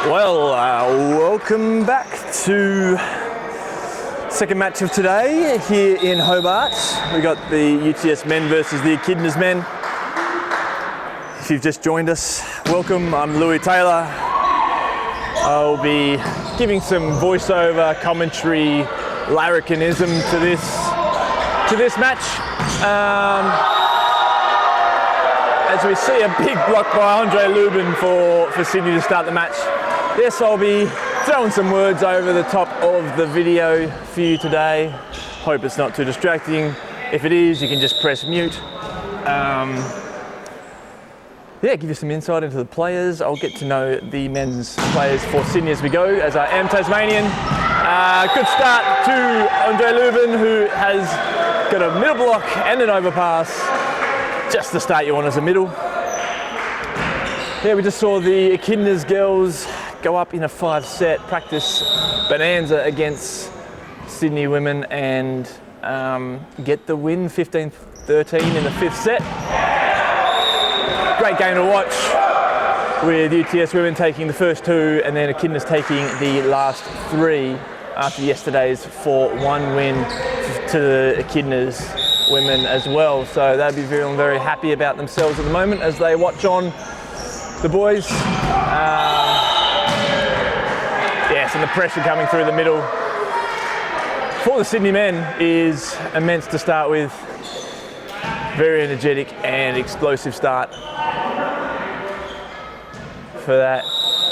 Well, welcome back to second match of today here in Hobart. We got the UTS men versus the Echidnas men. If you've just joined us, welcome. I'm Louis Taylor. I'll be giving some voiceover commentary larrikinism to this match. As we see a big block by Andre Lubin for Sydney to start the match. Yes, I'll be throwing some words over the top of the video for you today. Hope it's not too distracting. If it is, you can just press mute. Give you some insight into the players. I'll get to know the men's players for Sydney as we go, as I am Tasmanian. Good start to Andre Lubin, who has got a middle block and an overpass. Just the start you want as a middle. Yeah, we just saw the Echidnas girls go up in a 5-set practice bonanza against Sydney women and get the win, 15-13 in the 5th set. Great game to watch, with UTS women taking the first 2 and then Echidnas taking the last 3 after yesterday's 4-1 win to the Echidnas women as well. So they'll be feeling very happy about themselves at the moment as they watch on the boys. And the pressure coming through the middle for the Sydney men is immense to start with. Very energetic and explosive start for that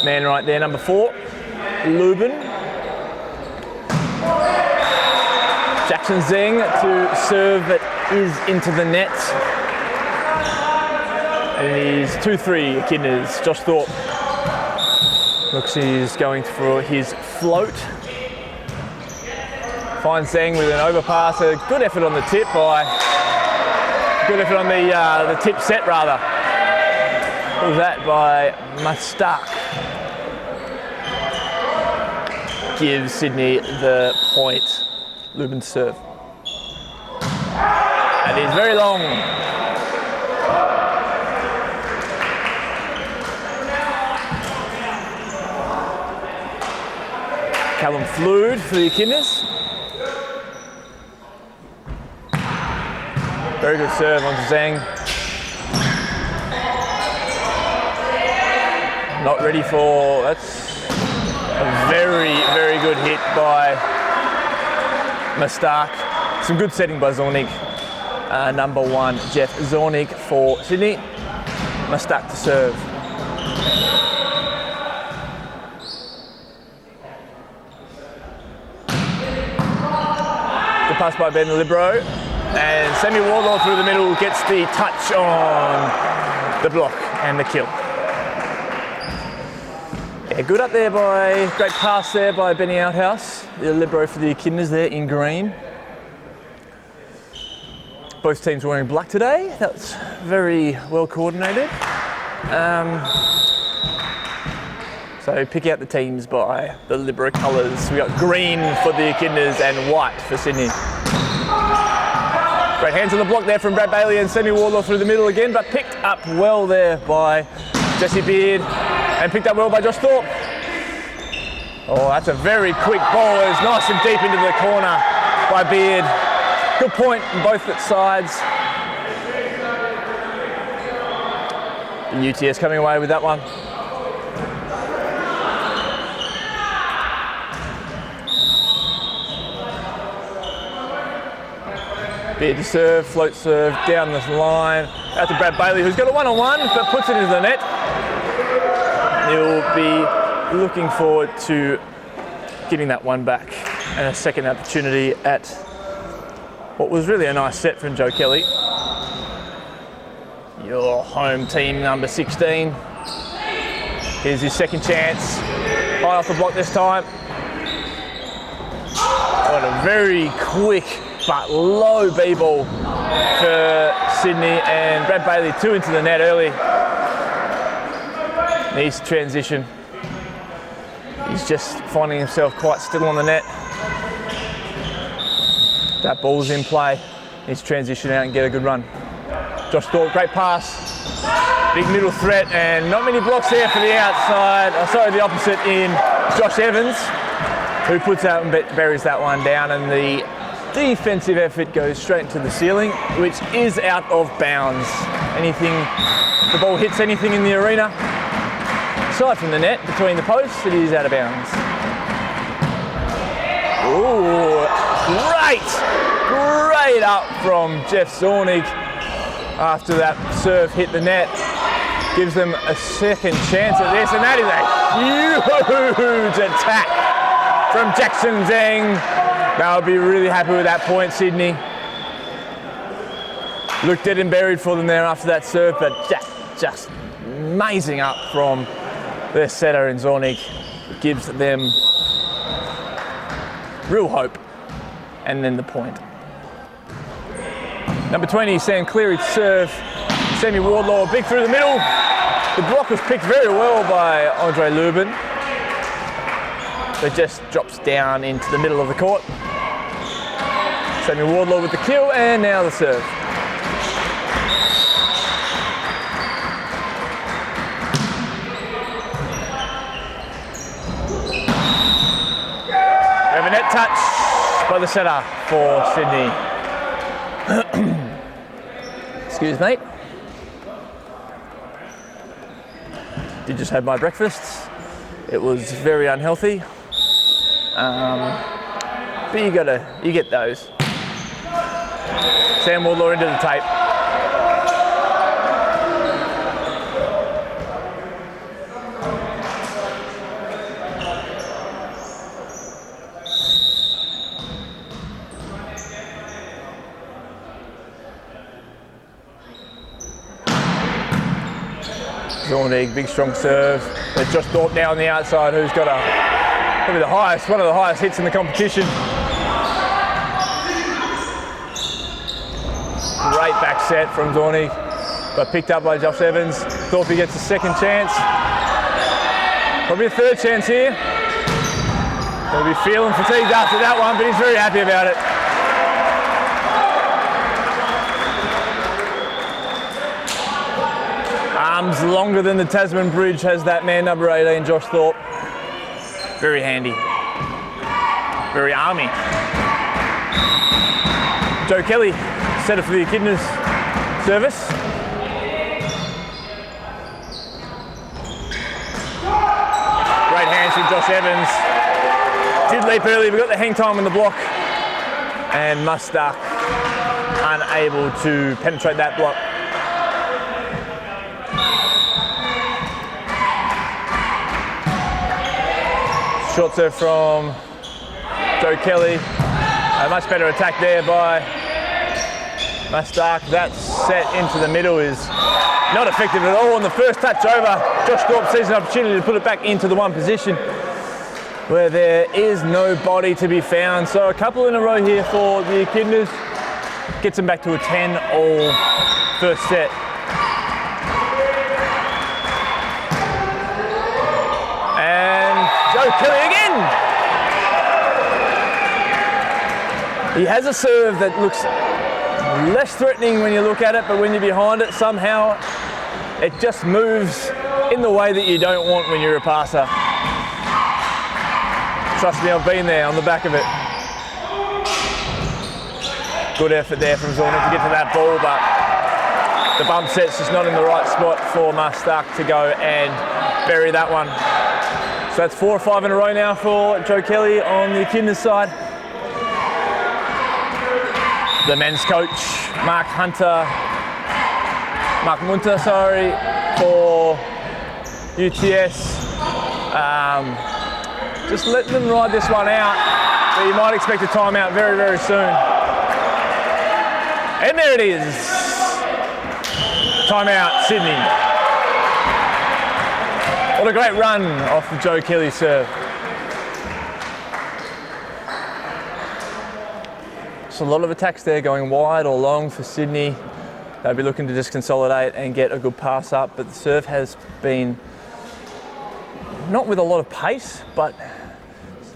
man right there, number 4, Lubin. Jackson Zeng to serve that is into the net. And it is 2-3 Echidnas. Josh Thorpe looks he's going for his float. Finds Zeng with an overpass. A good effort on the tip on the tip set rather. What was that by Mustak? Gives Sydney the point. Lubin's serve. And it's very long. Callum Flood for the Echidnas. Very good serve onto Zeng. Not ready for, that's a very, very good hit by Mustak. Some good setting by Zornig. Number 1, Jeff Zornig for Sydney. Mustak to serve. Pass by Ben Libro, and Sammy Wardlaw through the middle gets the touch on the block and the kill. Yeah, good up there by, great pass there by Benny Outhouse, the Libro for the Echidnas there in green. Both teams wearing black today. That's very well coordinated. So pick out the teams by the Libero colours. We got green for the Echidnas and white for Sydney. Great hands on the block there from Brad Bailey and Sammy Wardlaw through the middle again, but picked up well there by Jesse Beard and picked up well by Josh Thorpe. Oh, that's a very quick ball. It's nice and deep into the corner by Beard. Good point on both sides. The UTS coming away with that one. Beard to serve, float serve, down the line. Out to Brad Bailey, who's got a one-on-one, but puts it into the net. He'll be looking forward to getting that one back and a second opportunity at what was really a nice set from Joe Kelly. Your home team, number 16. Here's his second chance. High off the block this time. What a very quick but low B-ball for Sydney, and Brad Bailey 2 into the net early. Needs to transition. He's just finding himself quite still on the net. That ball's in play. Needs to transition out and get a good run. Josh Thorpe, great pass. Big middle threat and not many blocks there for the outside. The opposite in Josh Evans, who puts out and buries that one down, and the defensive effort goes straight into the ceiling, which is out of bounds. The ball hits anything in the arena, aside from the net, between the posts, it is out of bounds. Ooh, great up from Jeff Zornig after that serve hit the net. Gives them a second chance at this, and that is a huge attack from Jackson Zhang. They'll be really happy with that point, Sydney. Looked dead and buried for them there after that serve, but just amazing up from their setter in Zornig. Gives them real hope, and then the point. Number 20, Sam Cleary to serve. Sammy Wardlaw, big through the middle. The block was picked very well by Andre Lubin. It just drops down into the middle of the court. Sammy Wardlaw with the kill, and now the serve. We have a net touch by the setter for Sydney. Excuse me. Did just have my breakfast. It was very unhealthy. But you get those. Sam Wardlaw into the tape. Zornig, big strong serve. There's Josh Thorpe now on the outside, who's got probably one of the highest hits in the competition. Great back set from Zornig, but picked up by Josh Evans. Thorpe gets a second chance. Probably a third chance here. He'll be feeling fatigued after that one, but he's very happy about it. Arms longer than the Tasman Bridge has that man number 18, Josh Thorpe. Very handy. Very army. Joe Kelly, setter for the Echidnas service. Great hands from Josh Evans. Did leap early, but got the hang time on the block. And Mustak unable to penetrate that block. Short serve from Joe Kelly. A much better attack there by Mustak. That set into the middle is not effective at all on the first touch over. Josh Thorpe sees an opportunity to put it back into the one position where there is nobody to be found. So a couple in a row here for the Echidnas. Gets them back to a 10-all first set. Joe Kelly again. He has a serve that looks less threatening when you look at it, but when you're behind it, somehow it just moves in the way that you don't want when you're a passer. Trust me, I've been there on the back of it. Good effort there from Zornig to get to that ball, but the bump set's just not in the right spot for Mustak to go and bury that one. So that's 4 or 5 in a row now for Joe Kelly on the Echidnas side. The men's coach, Mark Munter, for UTS. Just letting them ride this one out, but you might expect a timeout very, very soon. And there it is. Timeout, Sydney. What a great run off the Joe Kelly serve. So a lot of attacks there going wide or long for Sydney. They'll be looking to just consolidate and get a good pass up, but the serve has been not with a lot of pace, but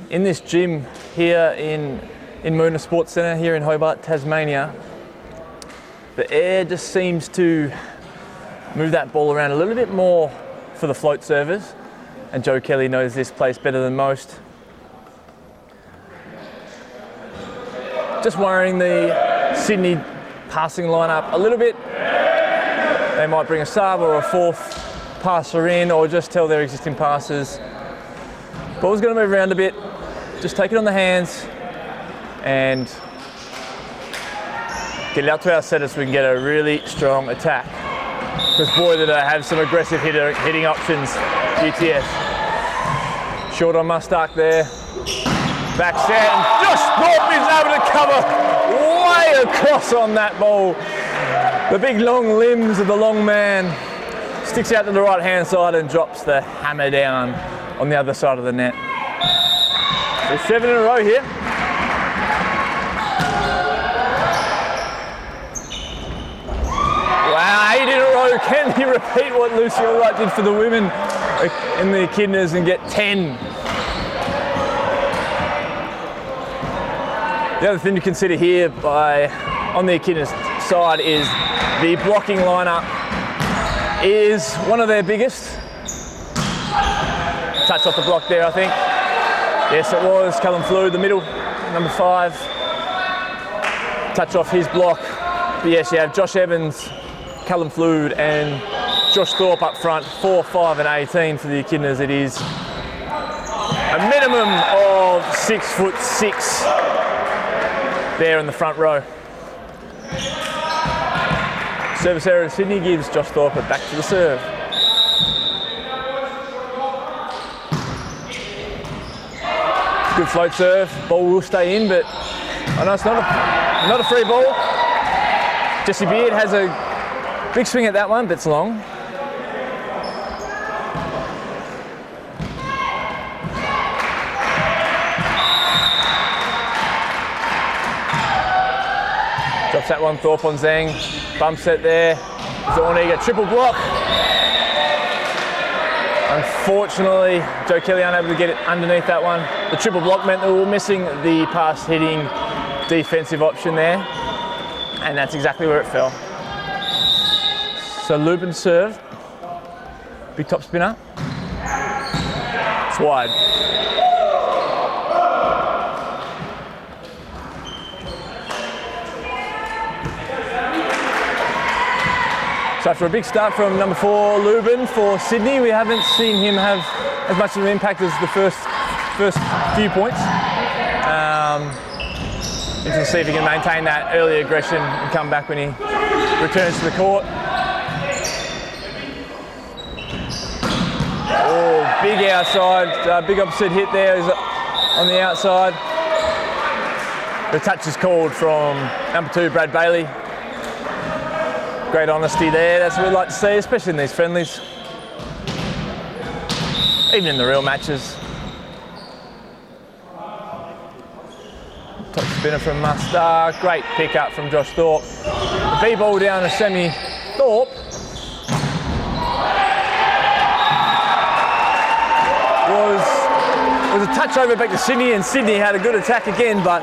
in this gym here in Moona Sports Centre here in Hobart, Tasmania, The air just seems to move that ball around a little bit more for the float servers, and Joe Kelly knows this place better than most. Just worrying the Sydney passing lineup a little bit. They might bring a sub or a fourth passer in, or just tell their existing passers. Ball's going to move around a bit. Just take it on the hands and get it out to our setters so we can get a really strong attack. Because boy, did I have some aggressive hitting options, UTS. Short on Mustak there. Back set, and Josh Thorpe is able to cover way across on that ball. The big long limbs of the long man sticks out to the right hand side and drops the hammer down on the other side of the net. So 7 in a row here. Wow, 8 in a row. Can he repeat what Lucy Allwright did for the women in the Echidnas and get 10? The other thing to consider here on the Echidnas side is the blocking lineup is one of their biggest. Touch off the block there, I think. Yes, it was. Callum Flew, the middle, number 5. Touch off his block. But yes, you have Josh Evans, Callum Flew, and Josh Thorpe up front, 4, 5, and 18 for the Echidnas. It is a minimum of 6'6" there in the front row. Service error of Sydney gives Josh Thorpe back to the serve. Good float serve. Ball will stay in, but I know it's not a free ball. Jesse Beard has a big swing at that one, but it's long. Drops that one, Thorpe on Zhang. Bumps it there. Zorniga, triple block. Unfortunately, Joe Kelly unable to get it underneath that one. The triple block meant that we were missing the pass hitting defensive option there. And that's exactly where it fell. So Lubin serve. Big top spinner. It's wide. So after a big start from number 4, Lubin, for Sydney, we haven't seen him have as much of an impact as the first few points. Interesting to see if he can maintain that early aggression and come back when he returns to the court. Oh, big outside, big opposite hit there is on the outside. The touch is called from number 2, Brad Bailey. Great honesty there, that's what we like to see, especially in these friendlies. Even in the real matches. Top spinner from Mustar, great pick up from Josh Thorpe. The B-ball down to Sammy Thorpe. Was a touch over back to Sydney, and Sydney had a good attack again, but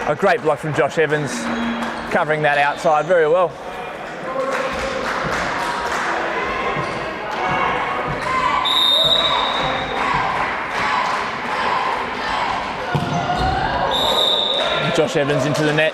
a great block from Josh Evans, covering that outside very well. Josh Evans into the net.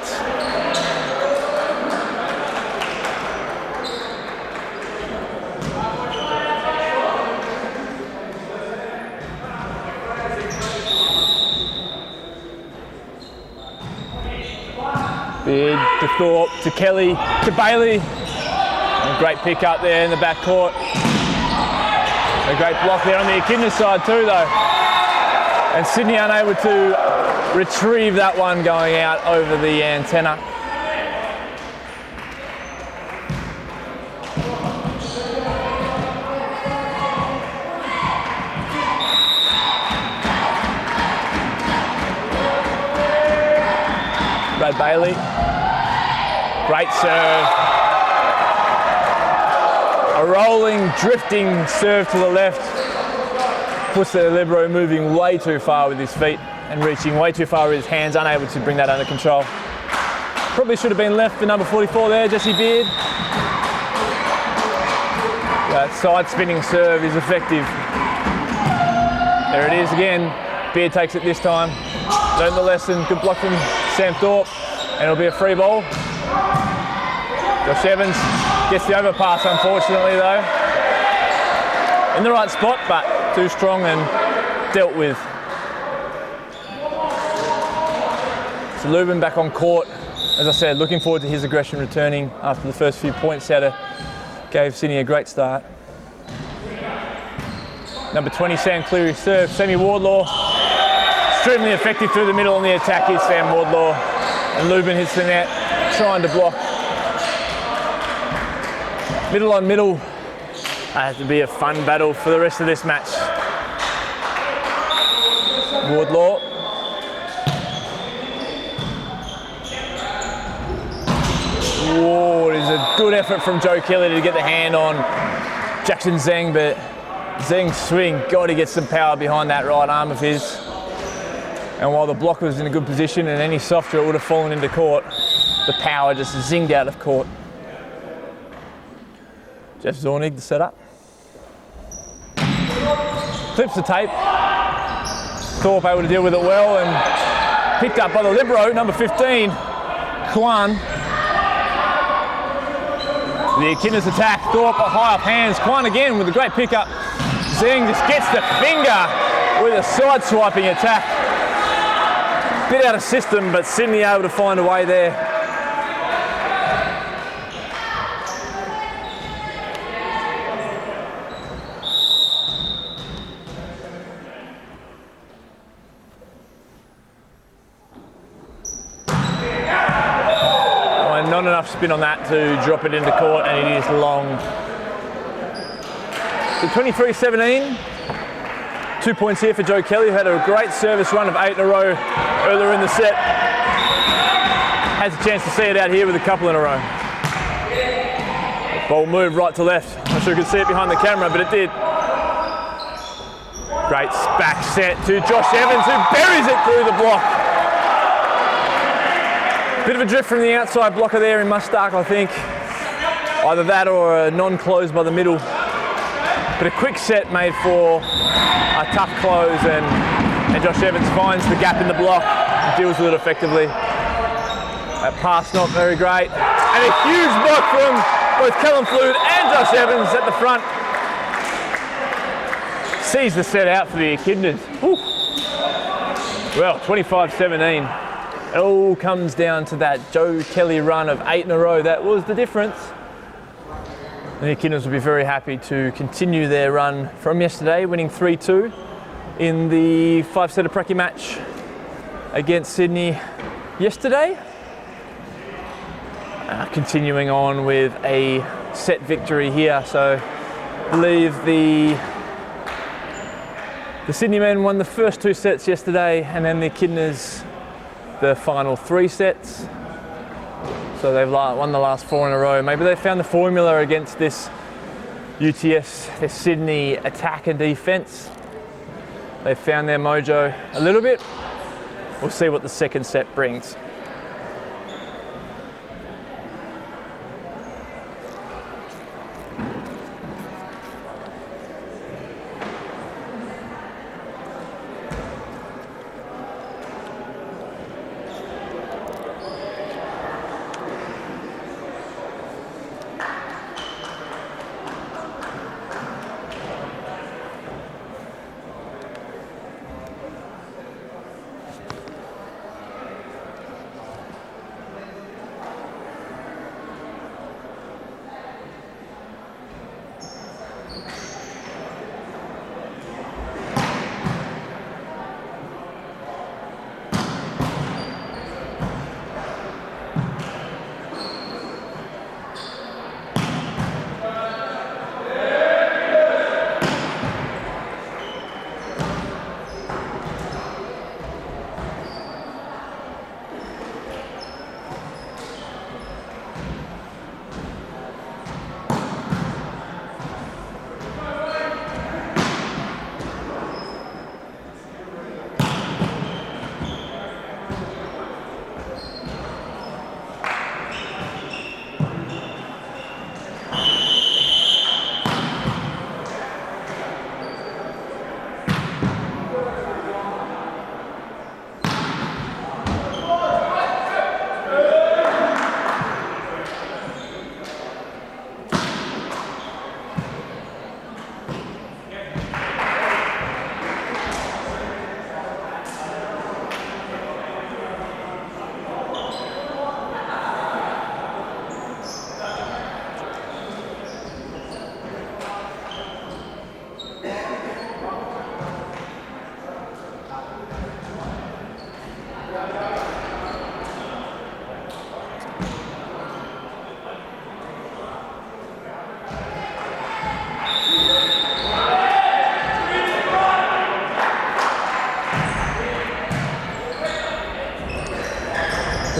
Big to Thorpe, to Kelly, to Bailey. And great pick up there in the back court. A great block there on the Echidnas side too though. And Sydney unable to retrieve that one going out over the antenna. Brad Bailey, great serve. A rolling, drifting serve to the left. Puts the libero moving way too far with his feet and reaching way too far with his hands, unable to bring that under control. Probably should have been left for number 44 there, Jesse Beard. That side spinning serve is effective. There it is again. Beard takes it this time. Learned the lesson. Good block from Sam Thorpe. And it'll be a free ball. Josh Evans gets the overpass, unfortunately, though. In the right spot, but too strong and dealt with. So Lubin back on court. As I said, looking forward to his aggression returning after the first few points out of gave Sydney a great start. Number 20, Sam Cleary serve. Sammy Wardlaw, extremely effective through the middle on the attack is Sam Wardlaw. And Lubin hits the net, trying to block. Middle on middle. Has to be a fun battle for the rest of this match. Wardlaw. Whoa, it is a good effort from Joe Kelly to get the hand on Jackson Zeng, but Zeng's swing, God, he gets some power behind that right arm of his. And while the block was in a good position and any softer it would have fallen into court, the power just zinged out of court. Jeff Zornig to set up. Clips the tape. Thorpe able to deal with it well and picked up by the libero, number 15, Kwan. The Echidnas attack, Thorpe high up hands, Kwan again with a great pickup. Zeng just gets the finger with a side-swiping attack. Bit out of system, but Sydney able to find a way there. Oh, not enough spin on that to drop it into court, and it is long. So 23-17. 2 points here for Joe Kelly, who had a great service run of 8 in a row earlier in the set. Has a chance to see it out here with a couple in a row. Ball moved right to left. Not sure you could see it behind the camera, but it did. Great back set to Josh Evans, who buries it through the block. Bit of a drift from the outside blocker there in Mustark, I think. Either that or a non-close by the middle. But a quick set made for a tough close, and Josh Evans finds the gap in the block and deals with it effectively. That pass not very great. And a huge block from both Callum Flood and Josh Evans at the front. Sees the set out for the Echidnas. Well, 25-17. It all comes down to that Joe Kelly run of 8 in a row. That was the difference. The Echidnas will be very happy to continue their run from yesterday, winning 3-2 in the 5-setter pracky match against Sydney yesterday. Continuing on with a set victory here. So I believe the Sydney men won the first 2 sets yesterday, and then the Echidnas the final 3 sets. So they've won the last 4 in a row. Maybe they found the formula against this UTS, this Sydney attack and defence. They've found their mojo a little bit. We'll see what the second set brings.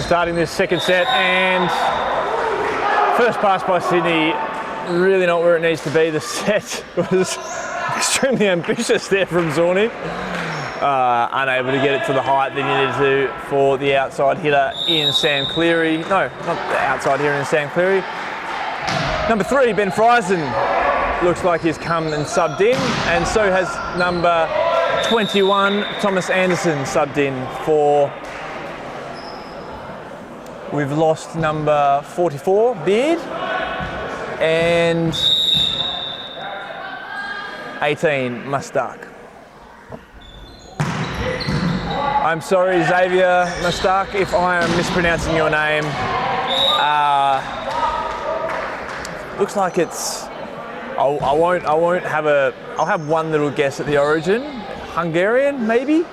Starting this second set, and first pass by Sydney, really not where it needs to be. The set was extremely ambitious there from Zorni. Unable to get it to the height that he needed to for the outside hitter in Sam Cleary. No, not the outside hitter in Sam Cleary. Number 3, Ben Friesen, looks like he's come and subbed in, and so has number 21, Thomas Anderson, subbed in for... We've lost number 44, Beard, and 18, Mustak. I'm sorry, Xavier Mustak, if I am mispronouncing your name. Looks like it's... I won't have a... I'll have one little guess at the origin. Hungarian, maybe?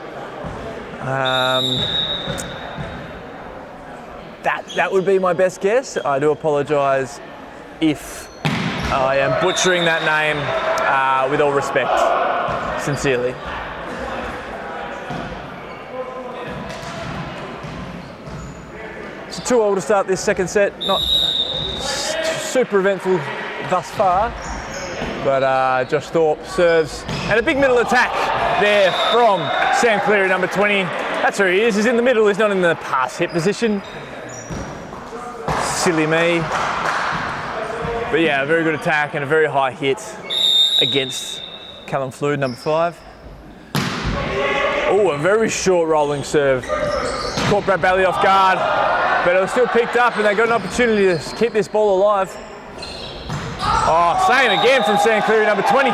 That would be my best guess. I do apologise if I am butchering that name, with all respect, sincerely. So 2-all to start this second set. Not super eventful thus far, but Josh Thorpe serves. And a big middle attack there from Sam Cleary, number 20. That's where he is. He's in the middle. He's not in the pass hit position. Silly me. But yeah, a very good attack and a very high hit against Callum Flood, number 5. Oh, a very short rolling serve. Caught Brad Bailey off guard, but it was still picked up and they got an opportunity to keep this ball alive. Oh, same again from Sam Cleary, number 20.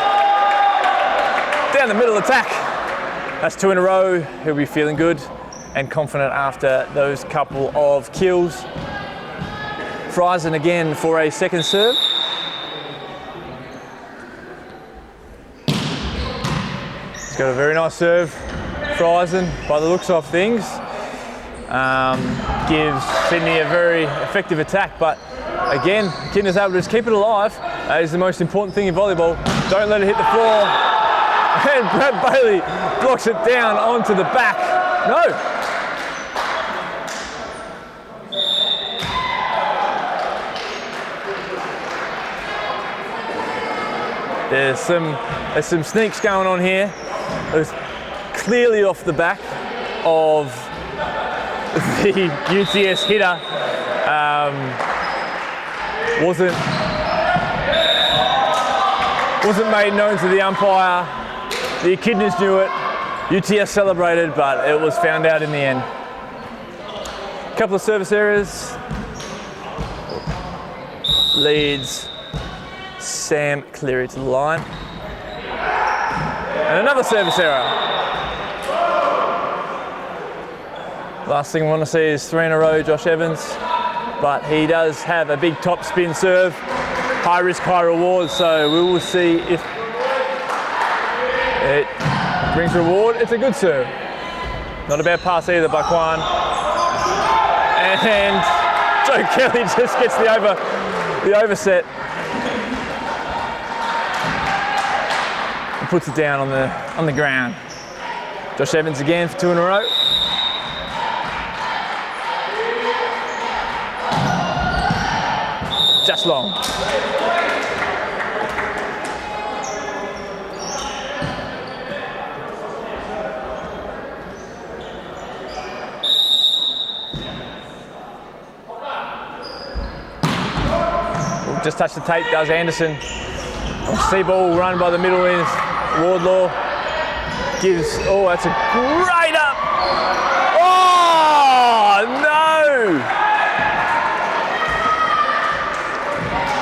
Down the middle attack. That's 2 in a row. He'll be feeling good and confident after those couple of kills. Friesen again for a second serve. He's got a very nice serve, Friesen, by the looks of things. Gives Sydney a very effective attack, but again, Echidnas able to just keep it alive. That is the most important thing in volleyball. Don't let it hit the floor. And Brad Bailey blocks it down onto the back. No. There's some sneaks going on here. It was clearly off the back of the UTS hitter. Wasn't made known to the umpire. The Echidnas knew it. UTS celebrated, but it was found out in the end. A couple of service errors. Leads Sam Cleary to the line. And another service error. Last thing I want to see is 3 in a row, Josh Evans. But he does have a big top spin serve. High risk, high reward, so we will see if it brings reward. It's a good serve. Not a bad pass either by Kwan. And Joe Kelly just gets the overset. And puts it down on the ground. Josh Evans again for 2 in a row. Just long. Just touch the tape, does Anderson. See ball run by the middle is Wardlaw. Gives, oh, that's a great up. Oh, no!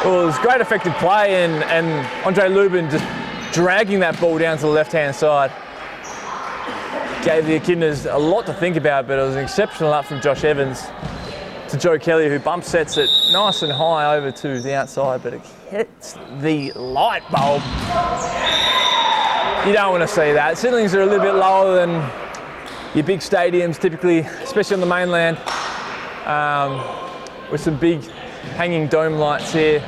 Well, it was great effective play and Andre Lubin just dragging that ball down to the left-hand side. Gave the Echidnas a lot to think about, but it was an exceptional up from Josh Evans to Joe Kelly, who bump sets it nice and high over to the outside, but it hits the light bulb. You don't want to see that. Ceilings are a little bit lower than your big stadiums typically, especially on the mainland, with some big hanging dome lights here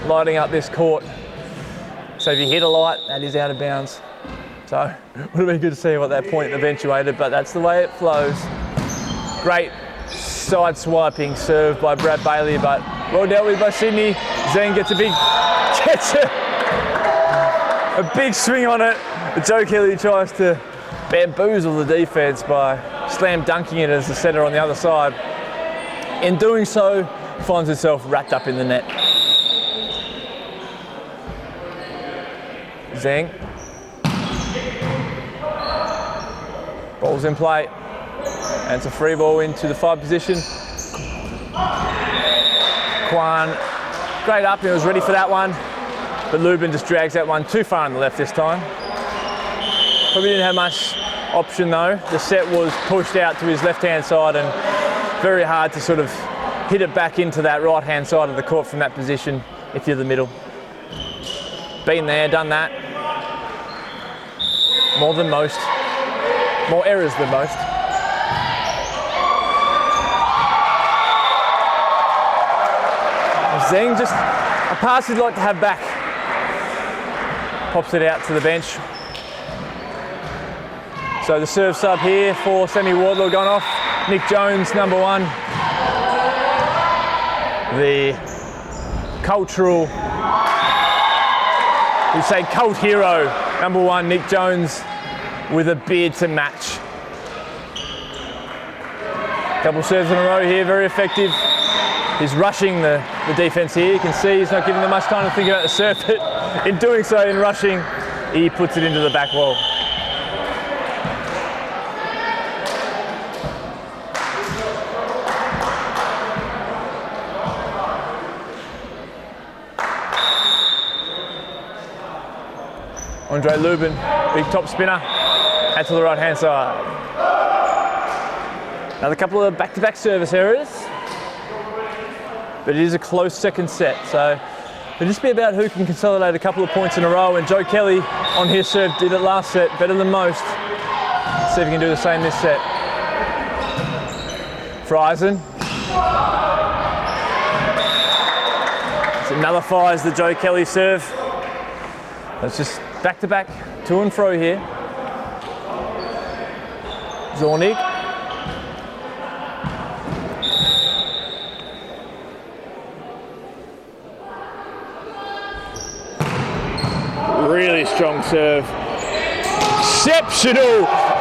lighting up this court. So if you hit a light, that is out of bounds. So it would have been good to see what that point eventuated, but that's the way it flows. Great side swiping serve by Brad Bailey, but well dealt with by Sydney. Zeng gets a big swing on it. But Joe Kelly tries to bamboozle the defense by slam dunking it as the setter on the other side. In doing so, finds himself wrapped up in the net. Zeng. Ball's in play. And it's a free ball into the 5 position. Kwan, great up, he was ready for that one. But Lubin just drags that one too far on the left this time. Probably didn't have much option though. The set was pushed out to his left-hand side and very hard to sort of hit it back into that right-hand side of the court from that position if you're the middle. Been there, done that. More than most. More errors than most. Zeng, just a pass he'd like to have back. Pops it out to the bench. So the serve sub here for Sammy Wardlaw gone off. Nick Jones, number 1. The cultural, we say cult hero, number 1, Nick Jones, with a beard to match. Couple serves in a row here, very effective. He's rushing the defense here. You can see he's not giving them much time to think about the serve, but in doing so, in rushing, he puts it into the back wall. Andre Lubin, big top spinner, out to the right-hand side. Another couple of back-to-back service errors, but it is a close second set, so it'll just be about who can consolidate a couple of points in a row, and Joe Kelly on his serve did it last set better than most. Let's see if he can do the same this set. Friesen. It nullifies the Joe Kelly serve. It's just back-to-back, to and fro here. Zornig. Really strong serve.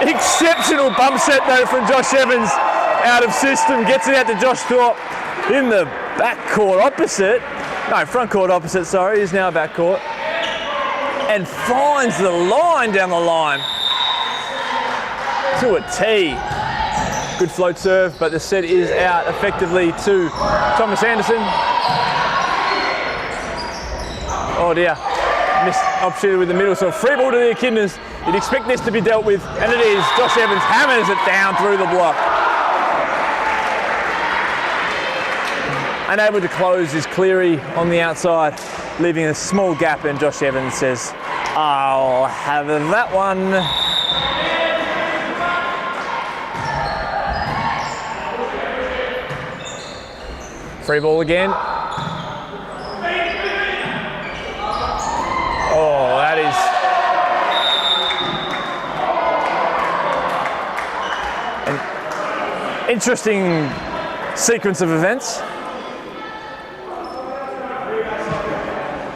Exceptional bump set though from Josh Evans out of system. Gets it out to Josh Thorpe in the backcourt opposite. No, front court opposite, sorry. He's now backcourt. And finds the line down the line. To a T. Good float serve, but the set is out effectively to Thomas Anderson. Oh dear. Missed opportunity with the middle, so free ball to the Echidnas. You'd expect this to be dealt with, and it is. Josh Evans hammers it down through the block. Unable to close is Cleary on the outside, leaving a small gap, and Josh Evans says, I'll have that one. Free ball again. Oh, that is an interesting sequence of events.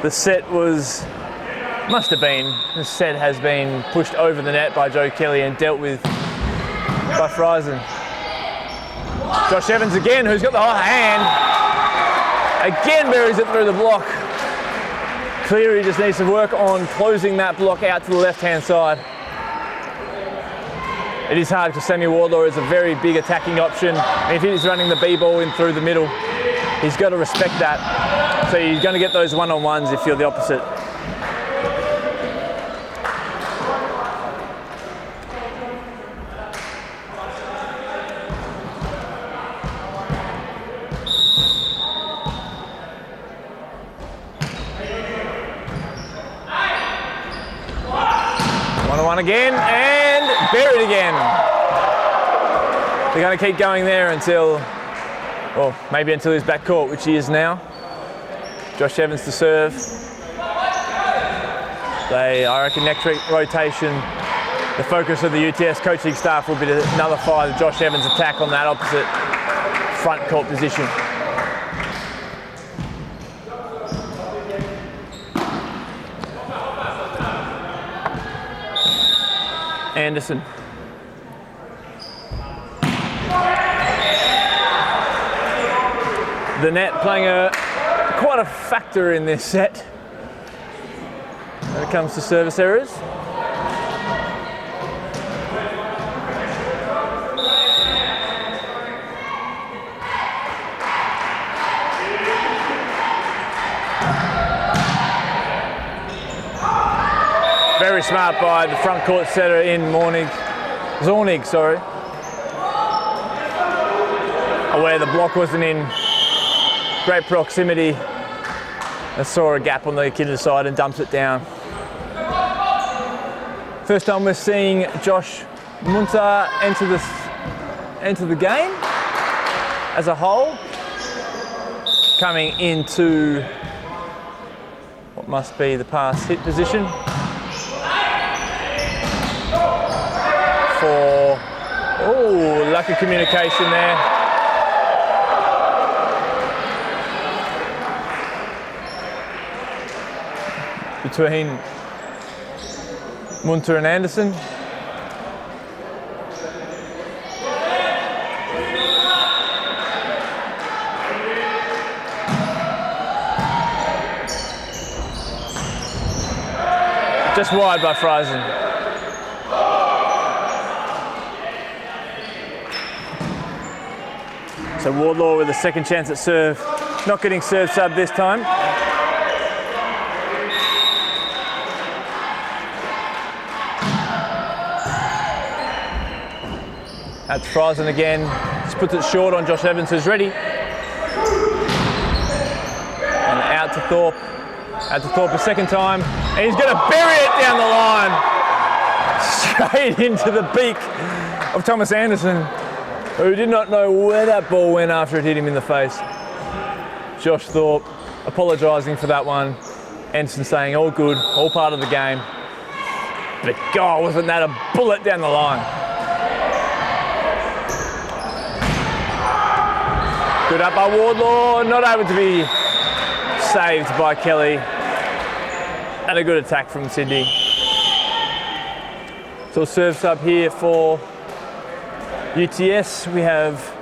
The set has been pushed over the net by Joe Kelly and dealt with by Friesen. Josh Evans again, who's got the hot hand, again buries it through the block. Cleary just needs to work on closing that block out to the left-hand side. It is hard because Sammy Wardlaw is a very big attacking option. And if he's running the B-ball in through the middle, he's got to respect that. So you're going to get those one-on-ones if you're the opposite. One-on-one again, and buried again. They're going to keep going there until, well, maybe until he's back court, which he is now. Josh Evans to serve. I reckon next week rotation, the focus of the UTS coaching staff will be to nullify the Josh Evans attack on that opposite front court position. Anderson. The net playing quite a factor in this set when it comes to service errors. Very smart by the front court setter in Zornig, sorry. Where the block wasn't in great proximity. I saw a gap on the Echidnas side and dumps it down. First time we're seeing Josh Munter enter the game as a whole. Coming into what must be the pass hit position. Lucky communication there. Between Munter and Anderson. Just wide by Friesen. So Wardlaw with a second chance at serve, not getting serve sub this time. That's Friesen again, just puts it short on Josh Evans, who's ready. And out to Thorpe a second time, and he's going to bury it down the line. Straight into the beak of Thomas Anderson, who did not know where that ball went after it hit him in the face. Josh Thorpe apologising for that one. Anderson saying all good, all part of the game. But God, wasn't that a bullet down the line. Good up by Wardlaw, not able to be saved by Kelly. And a good attack from Sydney. So serves up here for UTS. We have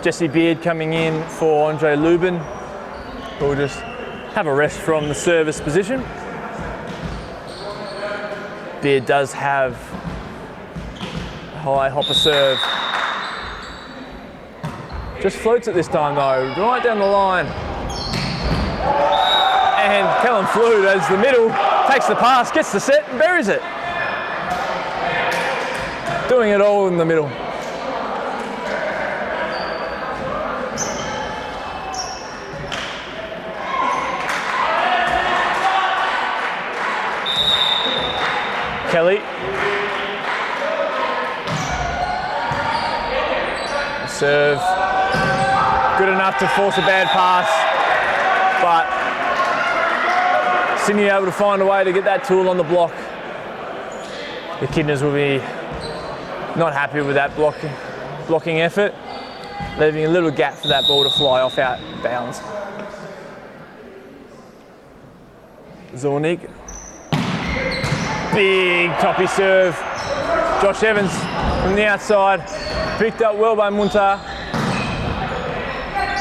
Jesse Beard coming in for Andre Lubin, who will just have a rest from the service position. Beard does have a high hopper serve. Just floats it this time though, right down the line. And Callum Flood as the middle, takes the pass, gets the set and buries it. Doing it all in the middle. Kelly. Serve. Good enough to force a bad pass, but Sydney able to find a way to get that tool on the block. The Echidnas will be not happy with that blocking effort, leaving a little gap for that ball to fly off out bounds. Zornig. Big toppy serve. Josh Evans from the outside. Picked up well by Munter.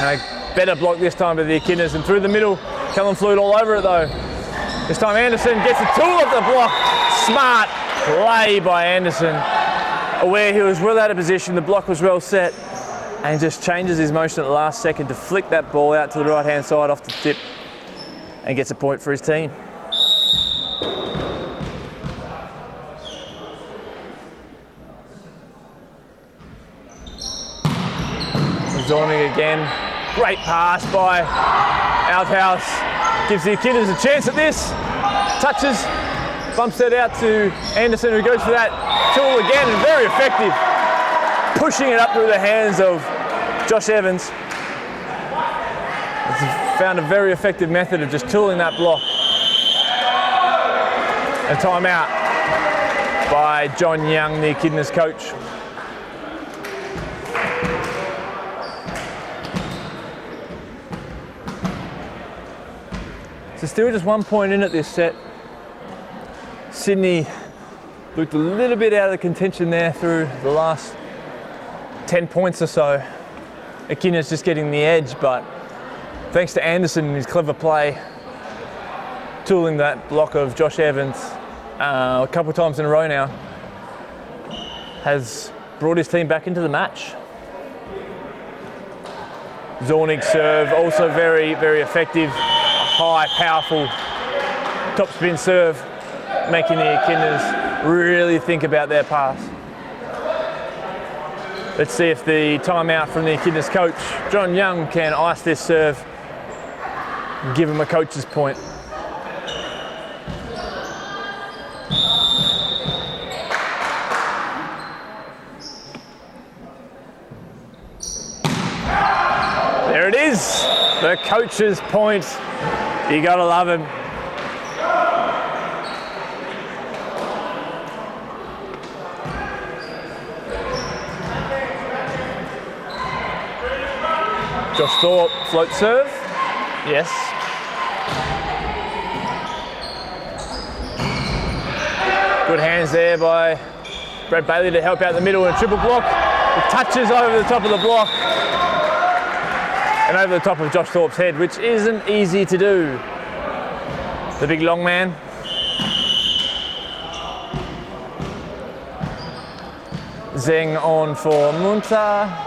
And a better block this time by the Echidnas, and through the middle, Callum Flood all over it though. This time Anderson gets the tool off the block. Smart play by Anderson. Aware he was well out of position, the block was well set, and he just changes his motion at the last second to flick that ball out to the right hand side off the tip and gets a point for his team. Zornig again, great pass by Outhouse, gives the Echidnas a chance at this, touches, bumps that out to Anderson, who goes for that tool again, and very effective, pushing it up through the hands of Josh Evans. He's found a very effective method of just tooling that block. A timeout by John Young, the Echidnas coach. So still just 1 point in at this set. Sydney looked a little bit out of the contention there through the last 10 points or so. Echidnas just getting the edge, but thanks to Anderson and his clever play, tooling that block of Josh Evans a couple of times in a row now, has brought his team back into the match. Zornig's serve, also very, very effective. High, powerful top spin serve, making the Echidnas really think about their pass. Let's see if the timeout from the Echidnas coach, John Young, can ice this serve, give him a coach's point. There it is, the coach's point. You gotta love him. Josh Thorpe, float serve. Yes. Good hands there by Brad Bailey to help out the middle in a triple block. It touches over the top of the block and over the top of Josh Thorpe's head, which isn't easy to do. The big long man. Zeng on for Munta.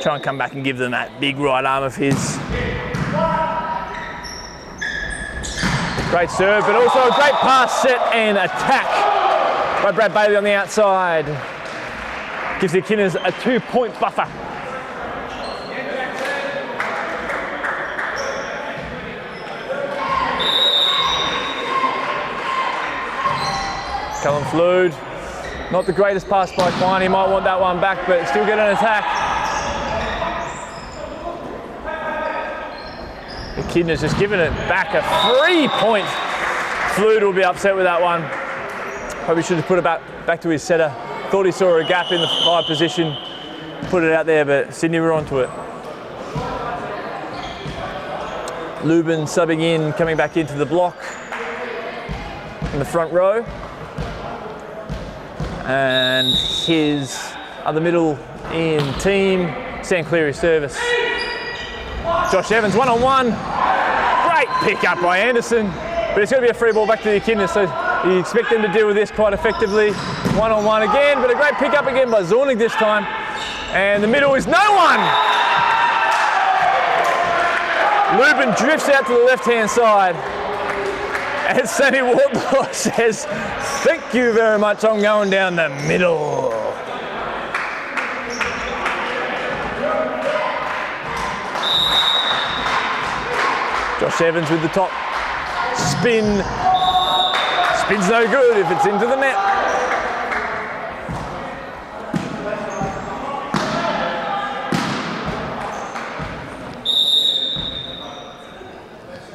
Try and come back and give them that big right arm of his. Great serve, but also a great pass, set and attack by Brad Bailey on the outside. Gives the Echidnas a 2-point buffer. Callum Flood, not the greatest pass by Quine. He might want that one back, but still get an attack. The Echidnas just giving it back, a 3-point. Flood will be upset with that one. Probably should have put it back to his setter. Thought he saw a gap in the high position, put it out there, but Sydney were onto it. Lubin subbing in, coming back into the block in the front row. And his other middle in team, Sam Cleary's service. Josh Evans, one-on-one. Great pick up by Anderson, but it's going to be a free ball back to the Echidnas, so you expect them to deal with this quite effectively. One-on-one again, but a great pick up again by Zornig this time. And the middle is no one! Lubin drifts out to the left-hand side. And Sammy Wardlaw says, thank you very much, I'm going down the middle. Josh Evans with the top spin. Spin's no good if it's into the net.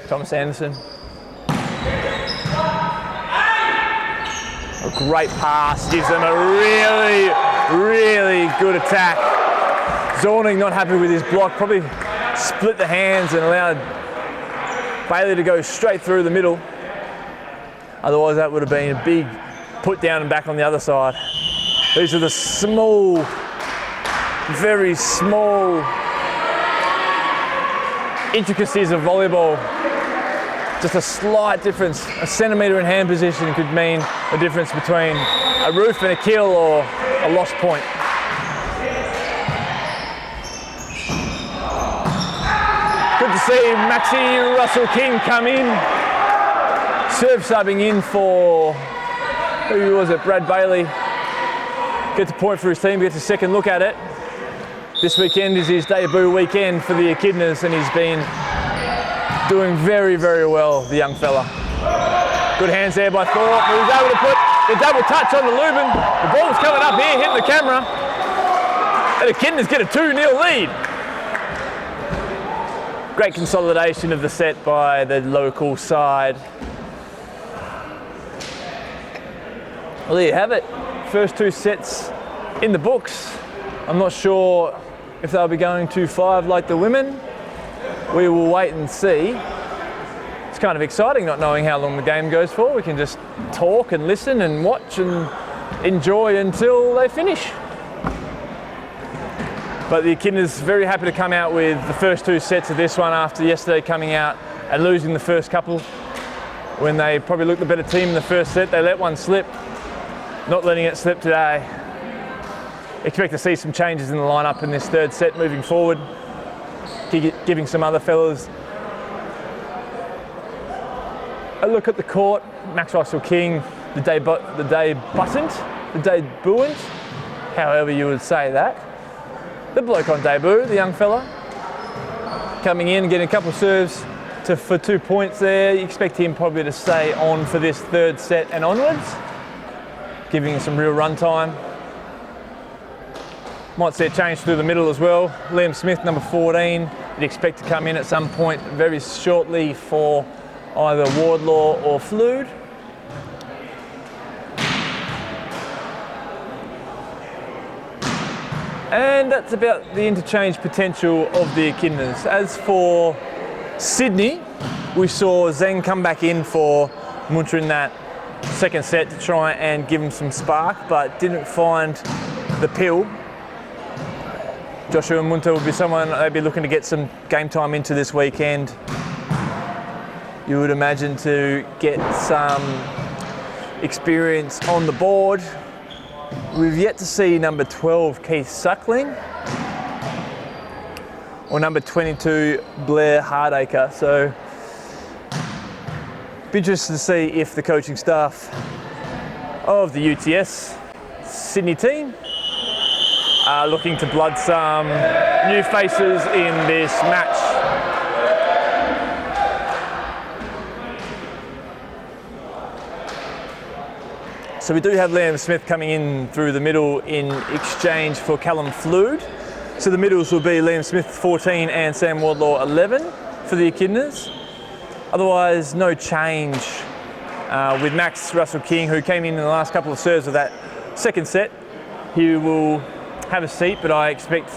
Thomas Anderson. A great pass, gives them a really, really good attack. Zornig not happy with his block, probably split the hands and allowed Bailey to go straight through the middle. Otherwise that would have been a big put down and back on the other side. These are the small, very small intricacies of volleyball. Just a slight difference, a centimetre in hand position could mean the difference between a roof and a kill or a lost point. Good to see Maxi Russell King come in. Serve subbing in for, who was it, Brad Bailey. Gets a point for his team, gets a second look at it. This weekend is his debut weekend for the Echidnas and he's been doing very, very well, the young fella. Good hands there by Thorpe, who was able to put the double touch on the Lubin. The ball's coming up here, hitting the camera. And the Echidnas get a 2-0 lead. Great consolidation of the set by the local side. Well, there you have it. First 2 sets in the books. I'm not sure if they'll be going to 5 like the women. We will wait and see. It's kind of exciting not knowing how long the game goes for. We can just talk and listen and watch and enjoy until they finish. But the Echidnas very happy to come out with the first 2 sets of this one after yesterday coming out and losing the first couple. When they probably looked the better team in the first set, they let one slip. Not letting it slip today. Expect to see some changes in the lineup in this 3rd set moving forward. Giving some other fellas a look at the court. Max Russell-King, the debutant, however you would say that. The bloke on debut, the young fella, coming in, getting a couple of serves for 2 points there. You expect him probably to stay on for this 3rd set and onwards, giving him some real run time. Might see a change through the middle as well. Liam Smith, number 14, you'd expect to come in at some point very shortly for either Wardlaw or Flood. And that's about the interchange potential of the Echidnas. As for Sydney, we saw Zeng come back in for Munter in that 2nd set to try and give him some spark, but didn't find the pill. Joshua Munter would be someone they'd be looking to get some game time into this weekend. You would imagine to get some experience on the board. We've yet to see number 12, Keith Suckling, or number 22, Blair Hardacre. So, be interested to see if the coaching staff of the UTS Sydney team are looking to blood some new faces in this match. So we do have Liam Smith coming in through the middle in exchange for Callum Flood. So the middles will be Liam Smith 14 and Sam Wardlaw 11 for the Echidnas. Otherwise, no change with Max Russell-King, who came in the last couple of serves of that 2nd set. He will have a seat, but I expect,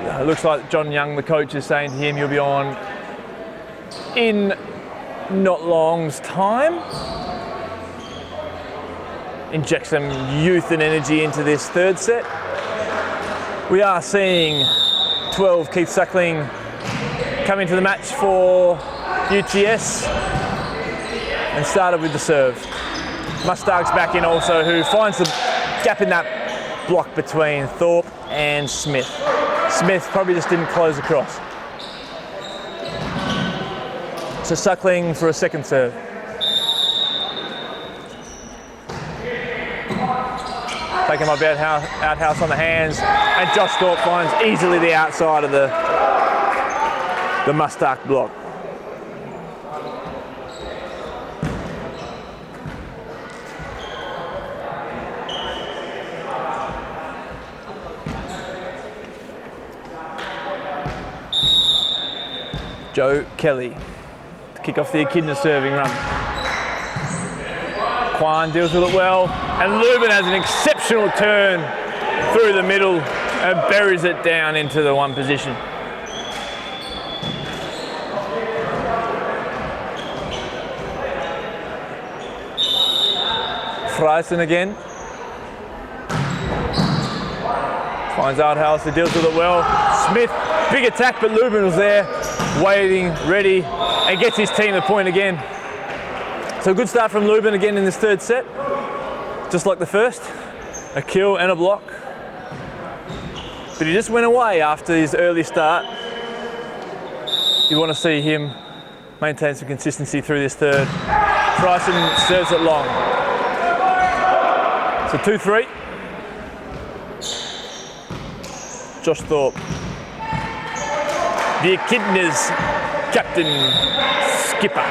it looks like John Young, the coach, is saying to him, you'll be on in not long's time. Inject some youth and energy into this 3rd set. We are seeing 12, Keith Suckling, come into the match for UTS and started with the serve. Mustard's back in also, who finds the gap in that block between Thorpe and Smith. Smith probably just didn't close across. So Suckling for a 2nd serve. Taking my outhouse on the hands, and Josh Thorpe finds easily the outside of the Mustark block. Joe Kelly to kick off the Echidna serving run. Kwan deals with it well, and Lubin has an exceptional turn through the middle and buries it down into the 1 position. Freisen again. Finds Outhouse, who deals with it well. Smith, big attack, but Lubin was there, waiting, ready, and gets his team the point again. So a good start from Lubin again in this 3rd set. Just like the first, a kill and a block. But he just went away after his early start. You want to see him maintain some consistency through this 3rd. Bryson serves it long. So 2-3. Josh Thorpe. The Echidnas captain, skipper.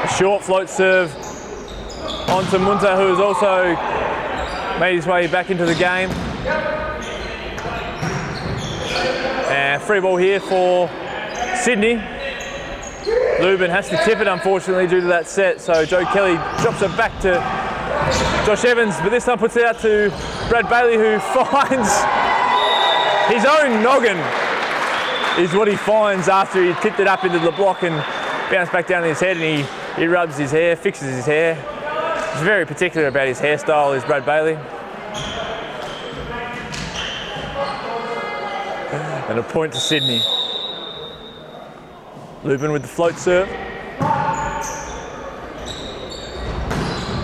A short float serve onto Munter, who has also made his way back into the game. And free ball here for Sydney. Lubin has to tip it, unfortunately, due to that set. So Joe Kelly drops it back to Josh Evans, but this time puts it out to Brad Bailey, who finds his own noggin, is what he finds after he tipped it up into the block and bounced back down on his head, and he rubs his hair, fixes his hair. He's very particular about his hairstyle, is Brad Bailey. And a point to Sydney. Lubin with the float serve.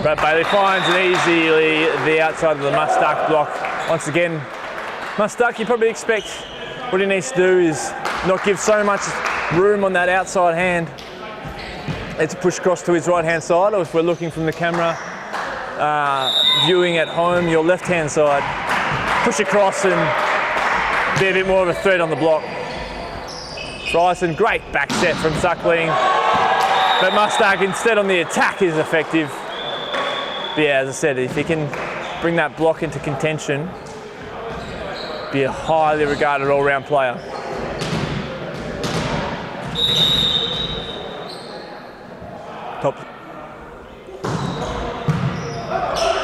Brad Bailey finds it easily the outside of the Mustak block. Once again, Mustak, you probably expect what he needs to do is not give so much room on that outside hand. It's a push across to his right hand side, or if we're looking from the camera, viewing at home, your left hand side. Push across and be a bit more of a threat on the block. Bryson, great back set from Suckling, but Mustak instead on the attack is effective. But yeah, as I said, if he can bring that block into contention, be a highly regarded all-round player. Top.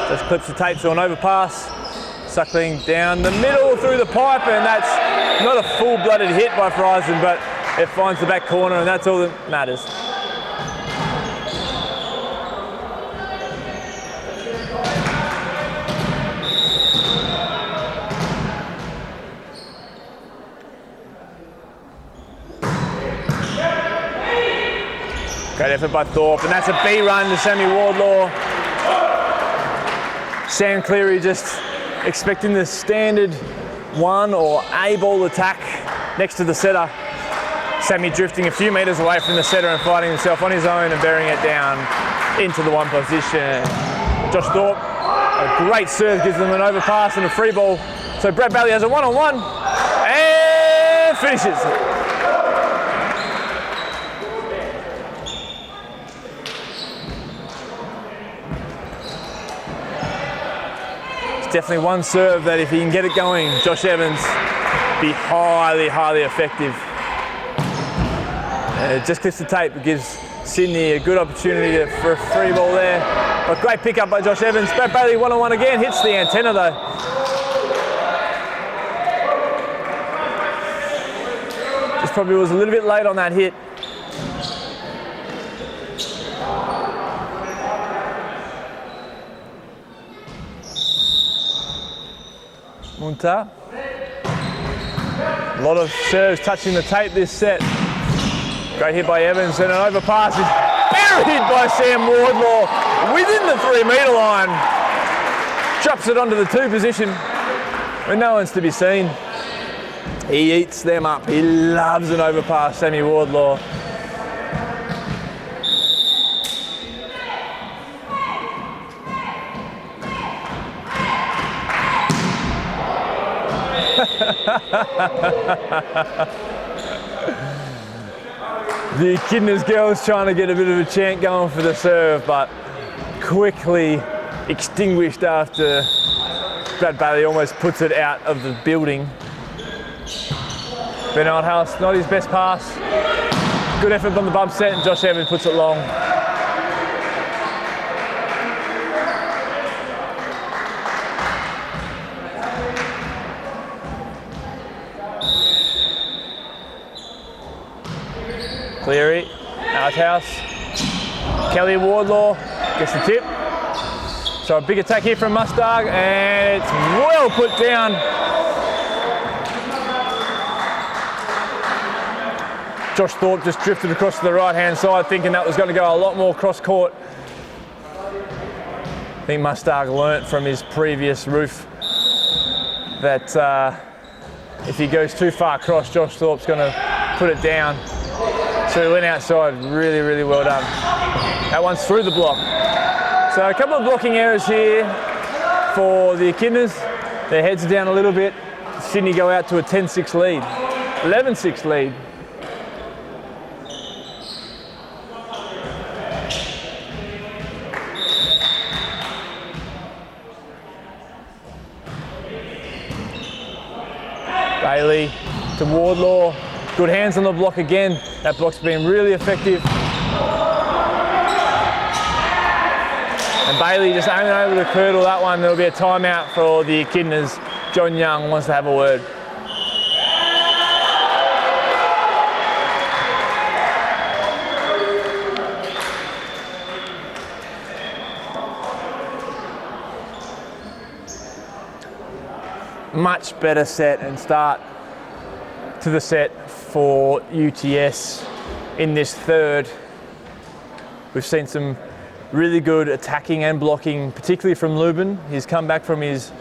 Just clips the tape to an overpass. Suckling down the middle through the pipe, and that's not a full-blooded hit by Friesen, but it finds the back corner, and that's all that matters. Great effort by Thorpe, and that's a B run to Sammy Wardlaw. Sam Cleary just expecting the standard one or A ball attack next to the setter. Sammy drifting a few metres away from the setter and finding himself on his own and burying it down into the one position. Josh Thorpe, a great serve, gives them an overpass and a free ball. So Brad Bailey has a one-on-one and finishes. Definitely one serve that if he can get it going, Josh Evans be highly, highly effective. It just clips the tape. It gives Sydney a good opportunity for a free ball there. But great pick up by Josh Evans. Brad Bailey one-on-one again, hits the antenna though. Just probably was a little bit late on that hit. Munta. A lot of serves touching the tape this set. Great hit by Evans, and an overpass is buried by Sam Wardlaw within the 3 metre line. Drops it onto the 2 position when no one's to be seen. He eats them up. He loves an overpass, Sammy Wardlaw. The Echidnas girls trying to get a bit of a chant going for the serve, but quickly extinguished after Brad Bailey almost puts it out of the building. Bernard House, not his best pass. Good effort on the bump set, and Josh Evans puts it long. Cleary, Outhouse, Kelly Wardlaw gets the tip. So a big attack here from Mustang, and it's well put down. Josh Thorpe just drifted across to the right-hand side, thinking that was going to go a lot more cross-court. I think Mustang learnt from his previous roof that if he goes too far across, Josh Thorpe's going to put it down. So he went outside, really, really well done. That one's through the block. So a couple of blocking errors here for the Echidnas. Their heads are down a little bit. Sydney go out to a 10-6 lead, 11-6 lead. Bailey to Wardlaw. Good hands on the block again. That block's been really effective. And Bailey just aiming over the curdle that one. There'll be a timeout for the Echidnas. John Young wants to have a word. Much better set and start to the set for UTS in this third. We've seen some really good attacking and blocking, particularly from Lubin. He's come back from his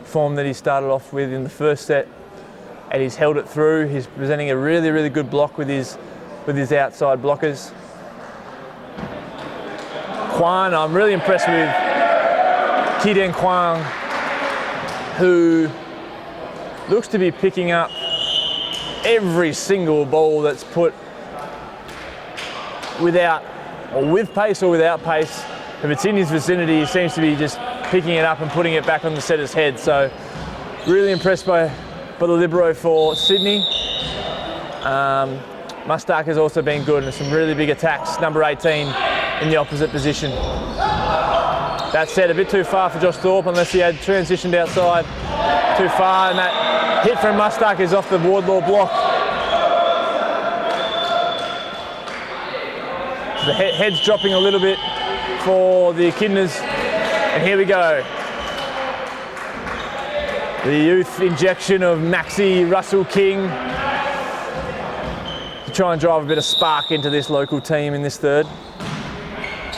form that he started off with in the first set, and he's held it through. He's presenting a really, really good block with his outside blockers. Kwan, I'm really impressed with Kiden Kwan, who looks to be picking up every single ball that's put without, or with pace or without pace. If it's in his vicinity, he seems to be just picking it up and putting it back on the setter's head. So really impressed by the libero for Sydney. Mustak has also been good and some really big attacks. Number 18 in the opposite position. That said, a bit too far for Josh Thorpe unless he had transitioned outside too far, and that hit from Mustak is off the Wardlaw block. The head's dropping a little bit for the Echidnas, and here we go. The youth injection of Maxi Russell King to try and drive a bit of spark into this local team in this third.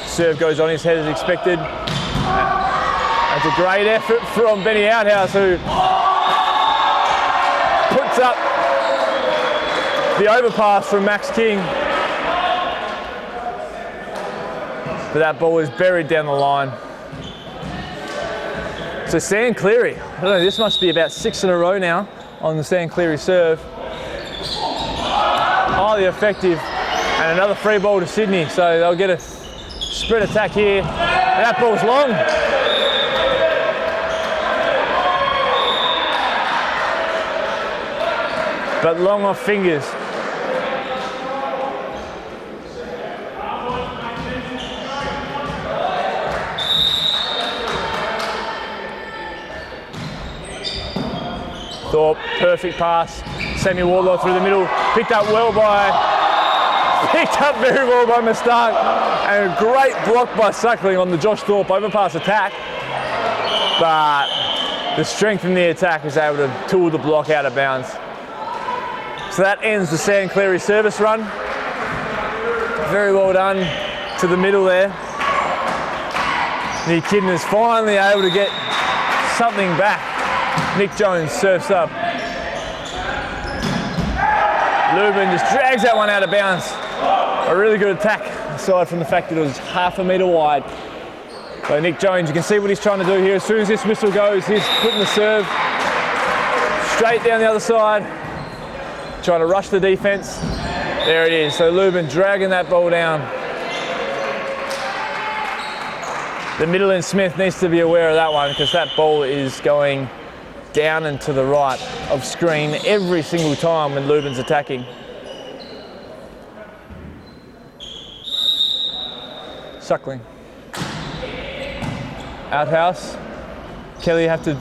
Serve goes on his head as expected. That's a great effort from Benny Outhouse, who puts up the overpass from Max King. But that ball is buried down the line. So Sam Cleary, I don't know, this must be about 6 in a row now on the Sam Cleary serve. Highly effective, and another free ball to Sydney, so they'll get a spread attack here. And that ball's long. But long off fingers. Thorpe, perfect pass. Sammy Wardlaw through the middle. Picked up very well by Mustak. And a great block by Suckling on the Josh Thorpe overpass attack. But the strength in the attack is able to tool the block out of bounds. So that ends the Sam Cleary service run. Very well done to the middle there. The Echidnas finally able to get something back. Nick Jones surfs up. Lubin just drags that one out of bounds. A really good attack, aside from the fact that it was half a metre wide. So Nick Jones, you can see what he's trying to do here. As soon as this whistle goes, he's putting the serve straight down the other side, trying to rush the defence. There it is. So Lubin dragging that ball down. The middle and Smith needs to be aware of that one, because that ball is going down and to the right of screen every single time when Lubin's attacking. Suckling. Outhouse. Kelly have to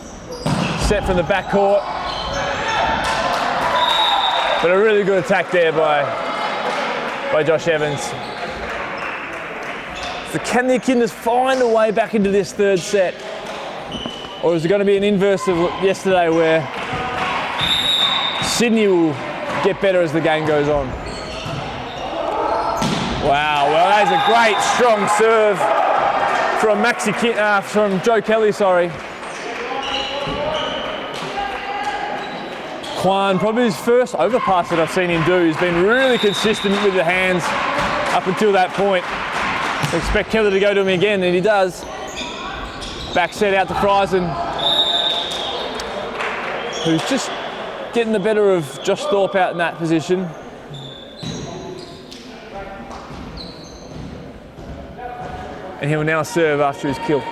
set from the back court. But a really good attack there by Josh Evans. So can the Echidnas find a way back into this third set? Or is it going to be an inverse of yesterday where Sydney will get better as the game goes on? Wow, well that is a great strong serve from Joe Kelly, sorry. Kwan, probably his first overpass that I've seen him do. He's been really consistent with the hands up until that point. I expect Kelly to go to him again, and he does. Back set out to Friesen, who's just getting the better of Josh Thorpe out in that position. And he will now serve after his kill.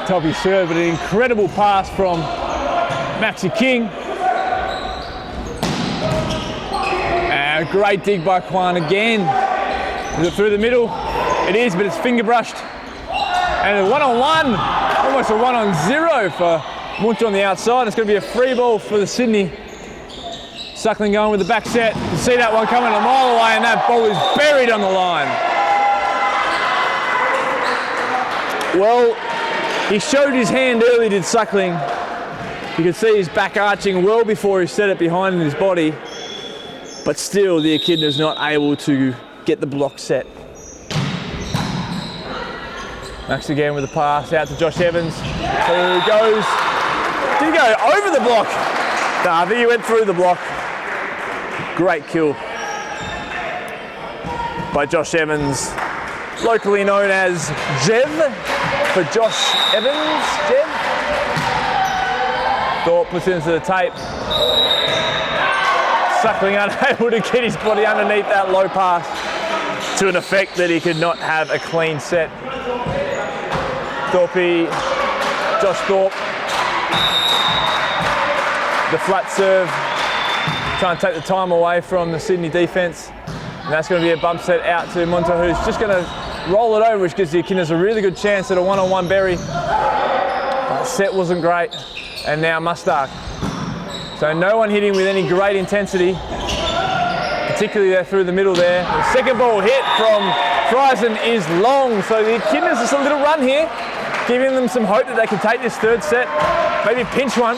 Toppy serve, but an incredible pass from Maxi King. And a great dig by Kwan again. Is it through the middle? It is, but it's finger brushed. And a 1-on-1, almost a 1-on-0 for Munch on the outside. It's going to be a free ball for the Sydney. Suckling going with the back set. You can see that one coming a mile away, and that ball is buried on the line. Well, he showed his hand early, did Suckling. You can see his back arching well before he set it behind his body. But still, the Echidna's not able to get the block set. Max again with the pass out to Josh Evans, who goes, did he go over the block? Nah, I think he went through the block. Great kill by Josh Evans, locally known as Jev, for Josh Evans, Jev. Thorpe puts it into the tape. Suckling unable to get his body underneath that low pass to an effect that he could not have a clean set. Thorpe, Josh Thorpe, the flat serve, trying to take the time away from the Sydney defence. And that's going to be a bump set out to Munter, who's just going to roll it over, which gives the Echidnas a really good chance at a 1-on-1 bury. But the set wasn't great. And now Mustark. So no one hitting with any great intensity, particularly there through the middle there. The second ball hit from Friesen is long, so the Echidnas just a little run here, giving them some hope that they can take this third set, maybe pinch one.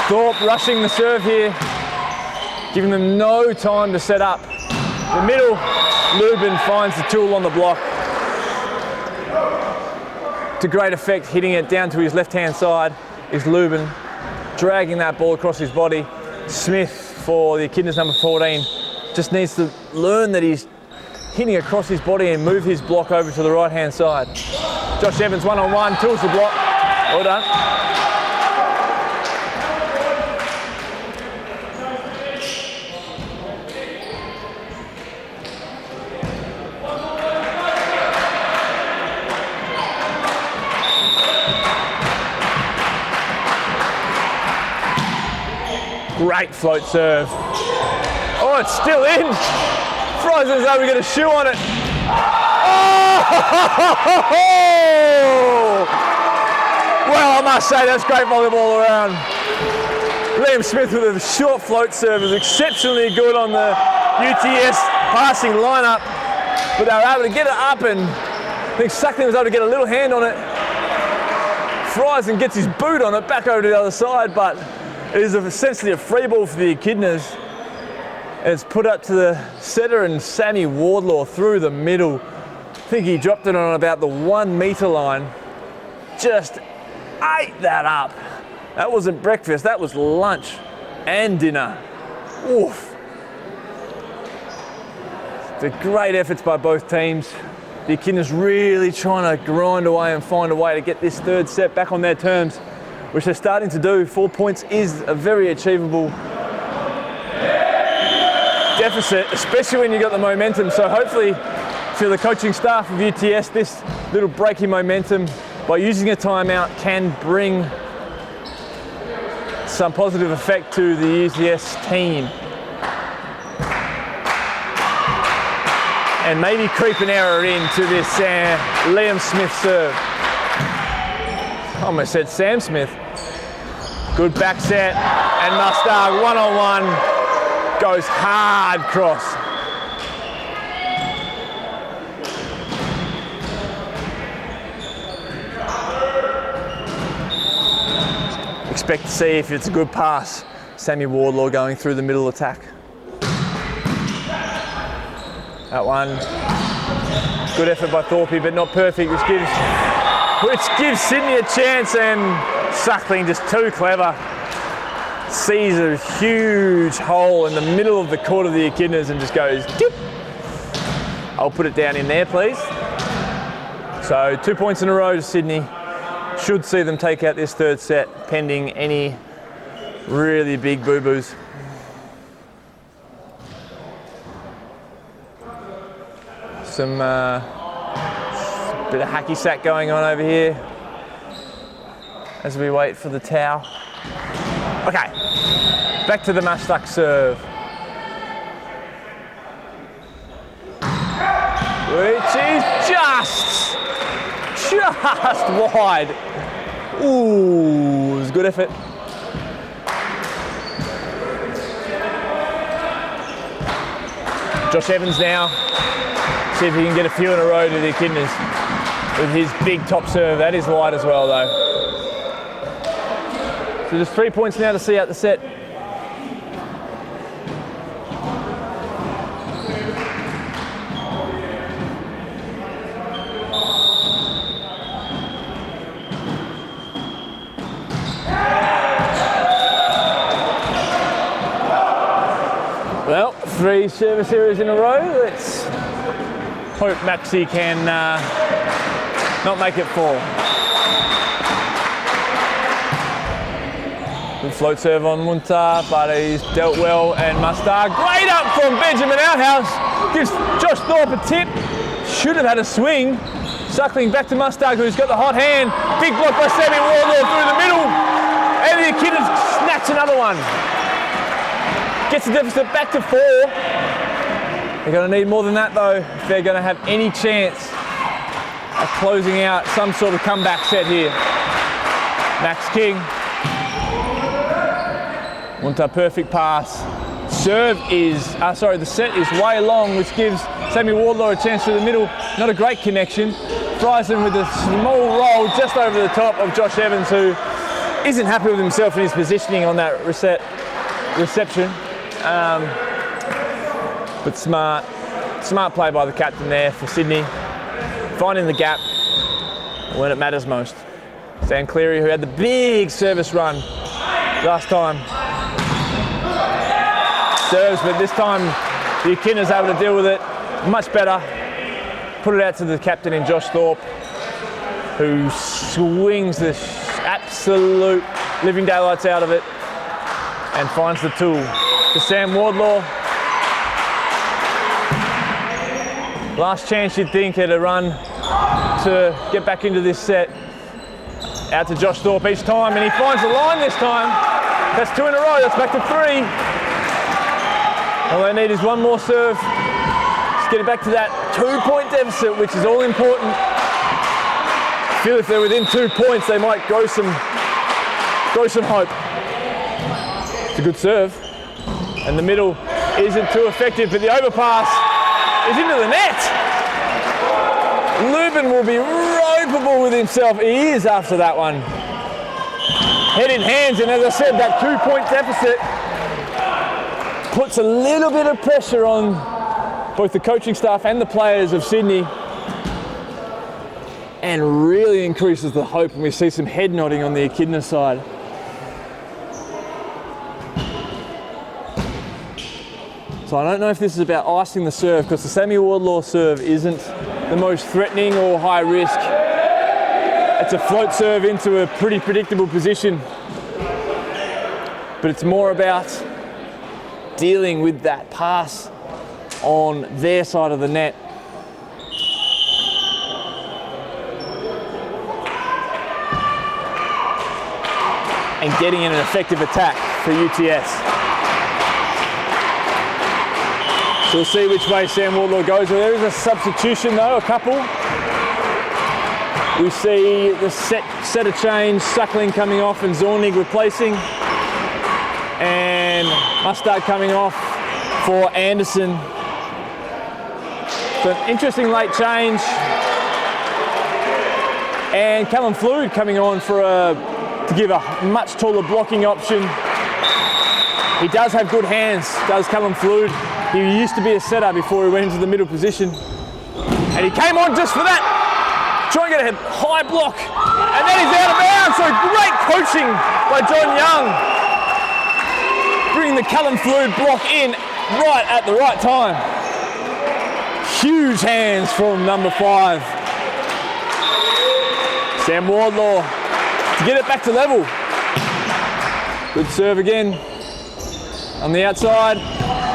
Thorpe rushing the serve here, giving them no time to set up. The middle, Lubin finds the tool on the block. To great effect, hitting it down to his left-hand side is Lubin, dragging that ball across his body. Smith for the Echidnas number 14 just needs to learn that he's hitting across his body and move his block over to the right-hand side. Josh Evans 1-on-1, tools the block. Well done. Great float serve. Oh, it's still in. Friesen's able to get a shoe on it. Oh! Well, I must say that's great volleyball all around. Liam Smith with a short float serve is exceptionally good on the UTS passing lineup, but they were able to get it up, and I think Suckling was able to get a little hand on it. Friesen gets his boot on it back over to the other side, but it is essentially a free ball for the Echidnas. It's put up to the setter and Sammy Wardlaw through the middle. I think he dropped it on about the 1 metre line. Just ate that up. That wasn't breakfast, that was lunch and dinner. Oof. The great efforts by both teams. The Echidnas really trying to grind away and find a way to get this third set back on their terms, which they're starting to do. 4 points is a very achievable deficit, especially when you've got the momentum. So hopefully to the coaching staff of UTS, this little break in momentum by using a timeout can bring some positive effect to the UTS team. And maybe creep an error into this Liam Smith serve. I almost said Sam Smith. Good back set, and Mustark 1-on-1 goes hard cross. Expect to see if it's a good pass. Sammy Wardlaw going through the middle attack. That one, good effort by Thorpe, but not perfect, which gives Sydney a chance, and Suckling just too clever. Sees a huge hole in the middle of the court of the Echidnas and just goes, dip. I'll put it down in there, please. So 2 points in a row to Sydney. Should see them take out this third set, pending any really big boo-boos. Some Bit of hacky sack going on over here as we wait for the towel. Okay, back to the Mustang serve. Which is just wide. Ooh, it was a good effort. Josh Evans now. See if he can get a few in a row to the Echidnas with his big top serve. That is wide as well, though. So just 3 points now to see out the set. Well, 3 service errors in a row. Let's hope Maxi can not make it 4. Good float serve on Munta, but he's dealt well, and Mustang. Great up from Benjamin Outhouse. Gives Josh Thorpe a tip. Should have had a swing. Suckling back to Mustang, who's got the hot hand. Big block by Sammy Wardlaw through the middle. And the Echidnas snatch another one. Gets the deficit back to 4. They're going to need more than that, though, if they're going to have any chance of closing out some sort of comeback set here. Max King. Munta, perfect pass. Serve is, the set is way long, which gives Sammy Wardlaw a chance through the middle. Not a great connection. Bryson with a small roll just over the top of Josh Evans, who isn't happy with himself in his positioning on that reception. But smart play by the captain there for Sydney. Finding the gap when it matters most. Stan Cleary, who had the big service run last time. Serves, but this time the Echidnas able to deal with it much better. Put it out to the captain in Josh Thorpe, who swings the absolute living daylights out of it and finds the tool to Sam Wardlaw. Last chance you'd think at a run to get back into this set. Out to Josh Thorpe each time, and he finds the line this time. That's 2 in a row, that's back to 3. All they need is one more serve. Just get it back to that 2-point deficit, which is all important. I feel if they're within 2 points, they might grow some hope. It's a good serve. And the middle isn't too effective, but the overpass is into the net. Lubin will be ropeable with himself. He is after that one. Head in hands, and as I said, that 2-point deficit puts a little bit of pressure on both the coaching staff and the players of Sydney, and really increases the hope when we see some head nodding on the Echidna side. So I don't know if this is about icing the serve, because the Sammy Wardlaw serve isn't the most threatening or high risk. It's a float serve into a pretty predictable position, but it's more about dealing with that pass on their side of the net. And getting in an effective attack for UTS. So we'll see which way Sam Wardlaw goes. Well, there is a substitution though, a couple. We see the set of change, Suckling coming off and Zornig replacing. And Mustard coming off for Anderson. So an interesting late change. And Callum Flood coming on for to give a much taller blocking option. He does have good hands, does Callum Flood. He used to be a setter before he went into the middle position. And he came on just for that. Trying to get a high block. And then he's out of bounds. So great coaching by John Young. Bringing the Callum Flood block in right at the right time. Huge hands from number 5. Sam Wardlaw to get it back to level. Good serve again. On the outside.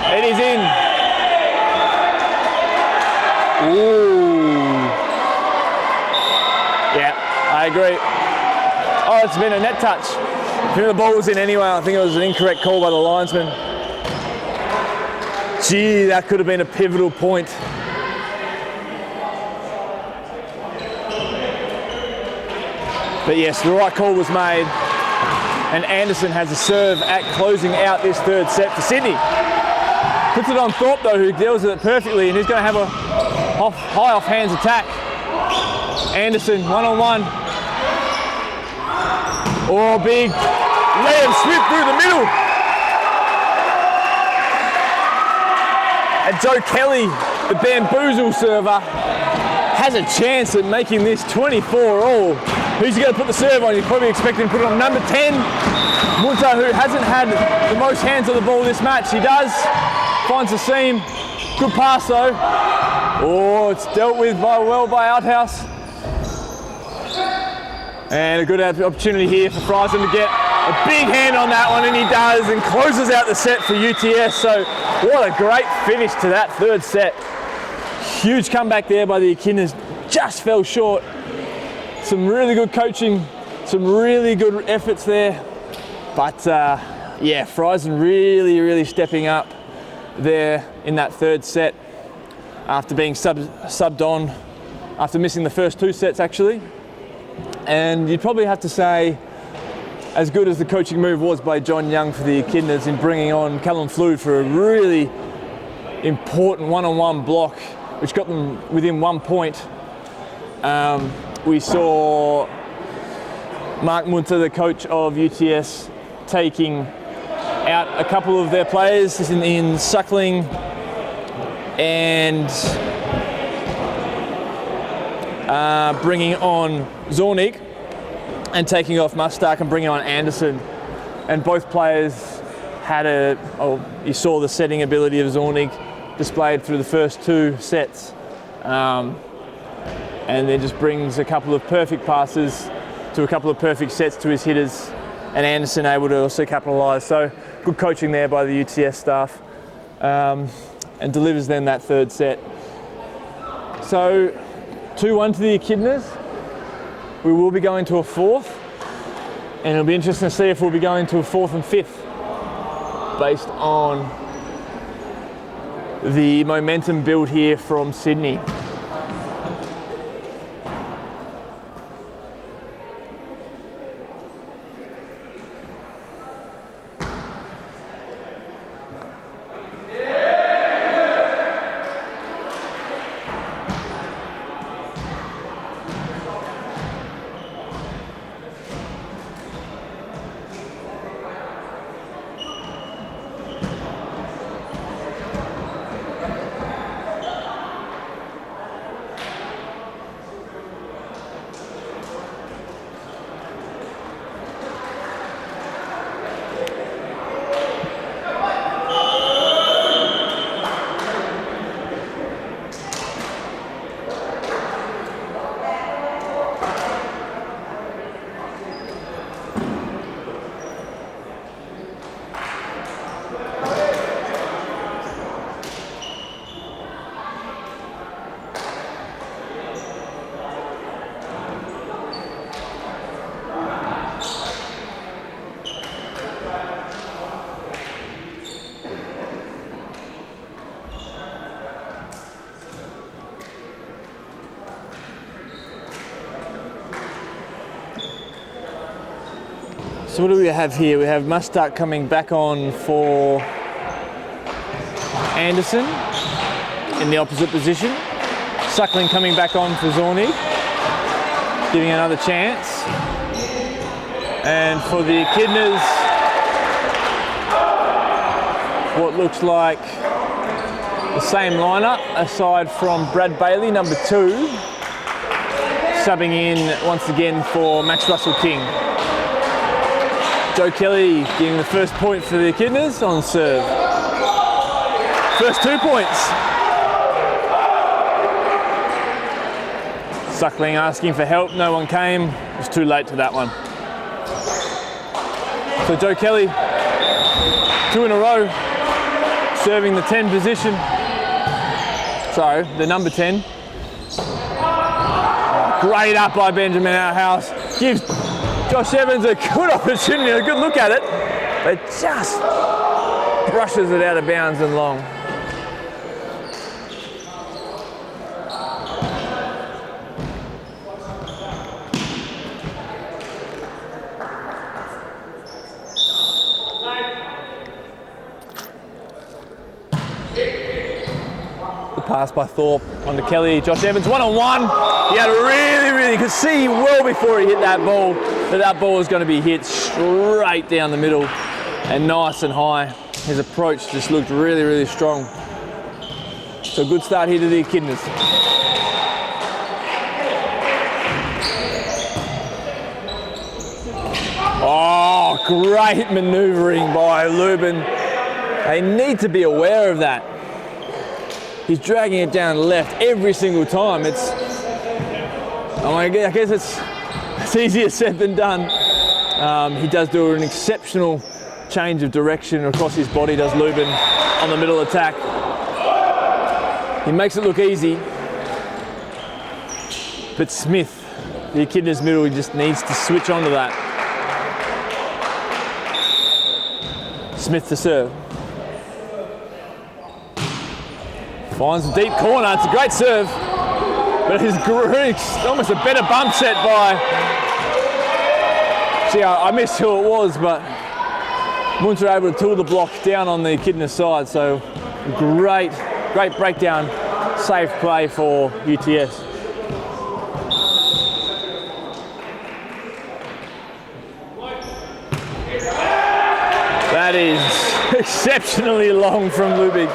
It is in. Ooh. I agree. Oh, it's been a net touch. I think the ball was in anyway. I think it was an incorrect call by the linesman. Gee, that could have been a pivotal point. But yes, the right call was made. And Anderson has a serve at closing out this third set for Sydney. Puts it on Thorpe though, who deals with it perfectly, and he's going to have a high off hands attack. Anderson, one-on-one. Oh, big Liam Smith through the middle. And Joe Kelly, the bamboozle server, has a chance at making this 24-all. Who's he going to put the serve on? You're probably expecting to put it on number 10. Munter, who hasn't had the most hands on the ball this match. He does. Finds the seam. Good pass though. Oh, it's dealt with well by Outhouse. And a good opportunity here for Friesen to get a big hand on that one, and he does, and closes out the set for UTS. So what a great finish to that third set. Huge comeback there by the Echidnas. Just fell short. Some really good coaching, some really good efforts there. But yeah, Friesen really stepping up there in that third set after being subbed on, after missing the first two sets actually. And you'd probably have to say, as good as the coaching move was by John Young for the Echidnas in bringing on Callum Flood for a really important one-on-one block, which got them within 1 point. We saw Mark Munter, the coach of UTS, taking out a couple of their players in Suckling and bringing on Zornig, and taking off Mustak and bringing on Anderson. And both players had you saw the setting ability of Zornig displayed through the first two sets. And then just brings a couple of perfect passes to a couple of perfect sets to his hitters, and Anderson able to also capitalise. So good coaching there by the UTS staff, and delivers then that third set. So 2-1 to the Echidnas. We will be going to a fourth, and it'll be interesting to see if we'll be going to a fourth and fifth based on the momentum build here from Sydney. So what do we have here? We have Mustak coming back on for Anderson in the opposite position. Suckling coming back on for Zornig, giving another chance. And for the Echidnas, what looks like the same lineup, aside from Brad Bailey, number 2, subbing in once again for Max Russell King. Joe Kelly getting the first point for the Echidnas on serve. First 2 points. Suckling asking for help, no one came. It was too late to that one. So Joe Kelly, 2 in a row, serving the 10 position. Sorry, the number 10. Great up by Benjamin Outhouse. gives Josh Evans a good opportunity, a good look at it, but just brushes it out of bounds and long. Pass by Thorpe onto Kelly. Josh Evans one-on-one. He had you could see well before he hit that ball that ball was going to be hit straight down the middle and nice and high. His approach just looked really, really strong. So good start here to the Echidnas. Oh, great manoeuvring by Lubin. They need to be aware of that. He's dragging it down left every single time. I guess it's easier said than done. He does do an exceptional change of direction across his body, does Lubin, on the middle attack. He makes it look easy. But Smith, the Echidnas middle, he just needs to switch onto that. Smith to serve. Finds the deep corner, it's a great serve, but it's almost a better bump set by, see, I missed who it was, but Munter able to tool the block down on the Echidna side, so great breakdown, safe play for UTS. That is exceptionally long from Lubig.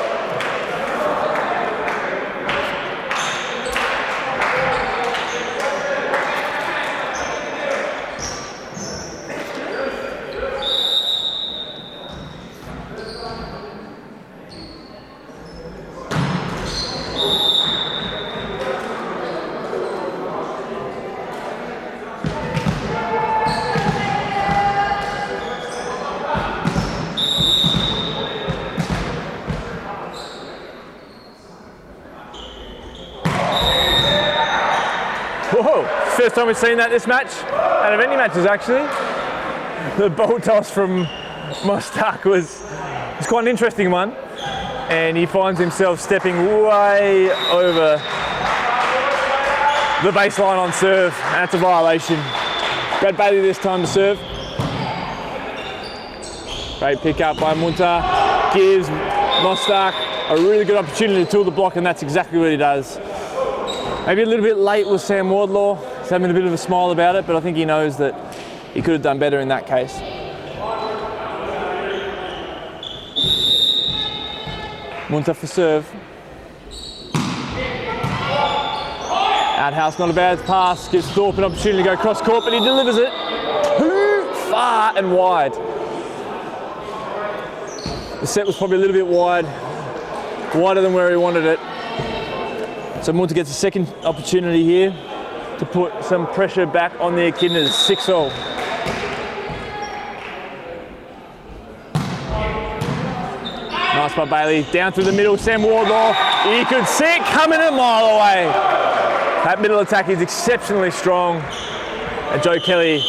Whoa, first time we've seen that this match, out of any matches actually. The ball toss from Mostak was quite an interesting one, and he finds himself stepping way over the baseline on serve, and that's a violation. Brad Bailey this time to serve. Great pick up by Munter, gives Mostak a really good opportunity to tool the block, and that's exactly what he does. Maybe a little bit late with Sam Wardlaw. He's having a bit of a smile about it, but I think he knows that he could have done better in that case. Munter for serve. Outhouse, not a bad pass. Gives Thorpe an opportunity to go cross court, but he delivers it too far and wide. The set was probably a little bit wider than where he wanted it. So Munter gets a second opportunity here to put some pressure back on the Echidnas, 6-0. Nice by Bailey, down through the middle, Sam Wardlaw. You could see it coming a mile away. That middle attack is exceptionally strong. And Joe Kelly,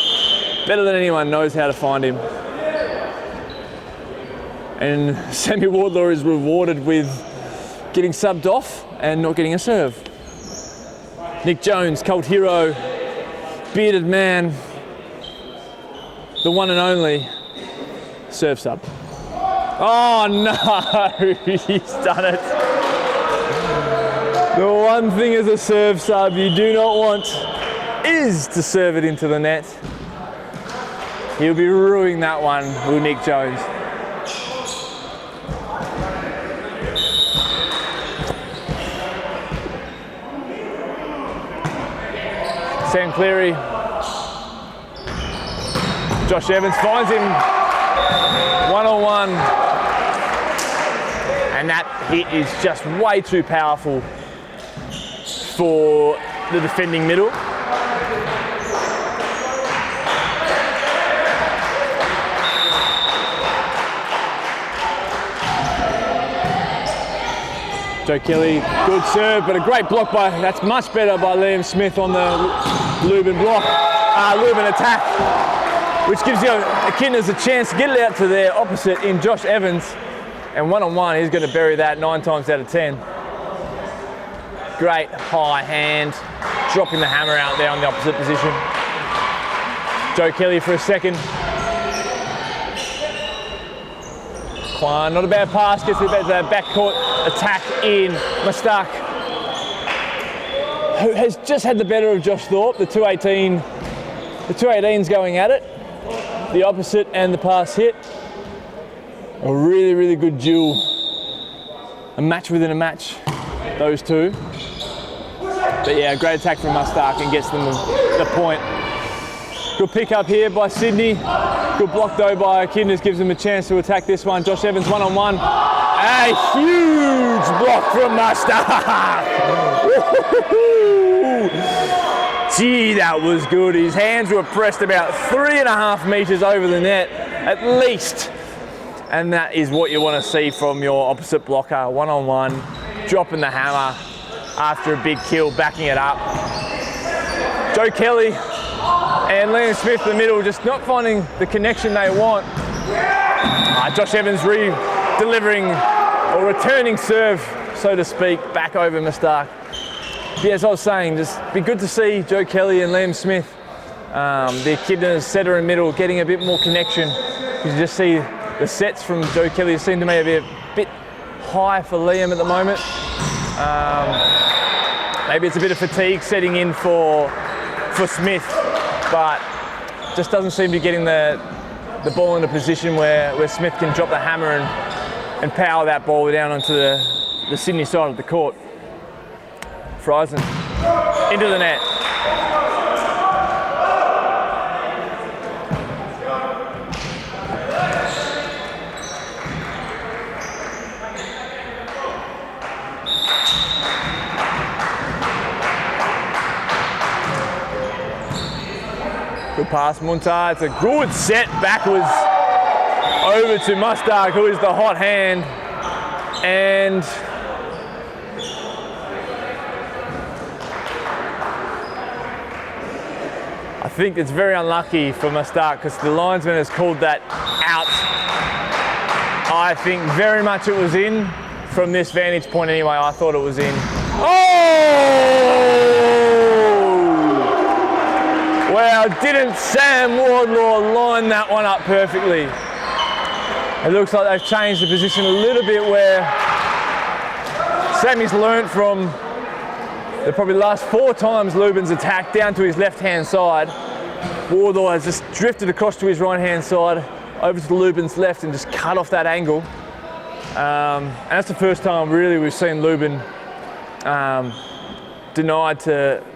better than anyone, knows how to find him. And Sammy Wardlaw is rewarded with getting subbed off and not getting a serve. Nick Jones, cult hero, bearded man, the one and only serve sub. Oh no, he's done it. The one thing as a serve sub you do not want is to serve it into the net. He'll be ruining that one with Nick Jones. Sam Cleary. Josh Evans finds him one-on-one. And that hit is just way too powerful for the defending middle. Joe Kelly, good serve, but a great block that's much better by Liam Smith on the Lubin block. Leuven attack, which gives the Echidnas a chance to get it out to their opposite in Josh Evans. And one-on-one, he's going to bury that 9 times out of 10. Great high hand, dropping the hammer out there on the opposite position. Joe Kelly for a second. Kwan, not a bad pass, gets a bit of that backcourt attack in Mustak, who has just had the better of Josh Thorpe. The 218's going at it. The opposite and the pass hit. A really, really good duel. A match within a match, those two. But yeah, a great attack from Mustak and gets them the point. Good pick up here by Sydney. Good block though by Echidnas, gives them a chance to attack this one. Josh Evans one-on-one. A huge block from Mustak. Gee, that was good. His hands were pressed about 3.5 meters over the net, at least. And that is what you want to see from your opposite blocker. One-on-one, dropping the hammer after a big kill, backing it up. Joe Kelly and Liam Smith in the middle, just not finding the connection they want. Josh Evans delivering or returning serve, so to speak, back over Mustak. Yeah, as I was saying, just be good to see Joe Kelly and Liam Smith, the Echidnas setter and middle, getting a bit more connection. You just see the sets from Joe Kelly seem to me to be a bit high for Liam at the moment. Maybe it's a bit of fatigue setting in for Smith, but just doesn't seem to be getting the ball in a position where Smith can drop the hammer and power that ball down onto the Sydney side of the court. Friesen into the net. Good pass, Muntar. It's a good set backwards over to Mustak, who is the hot hand. And I think it's very unlucky for Mustak because the linesman has called that out. I think very much it was in. From this vantage point anyway, I thought it was in. Oh! Well, didn't Sam Wardlaw line that one up perfectly? It looks like they've changed the position a little bit where Sammy's learnt from the probably last 4 times Leuven's attacked down to his left-hand side. Wardlaw has just drifted across to his right-hand side, over to Leuven's left and just cut off that angle. And that's the first time really we've seen Leuven denied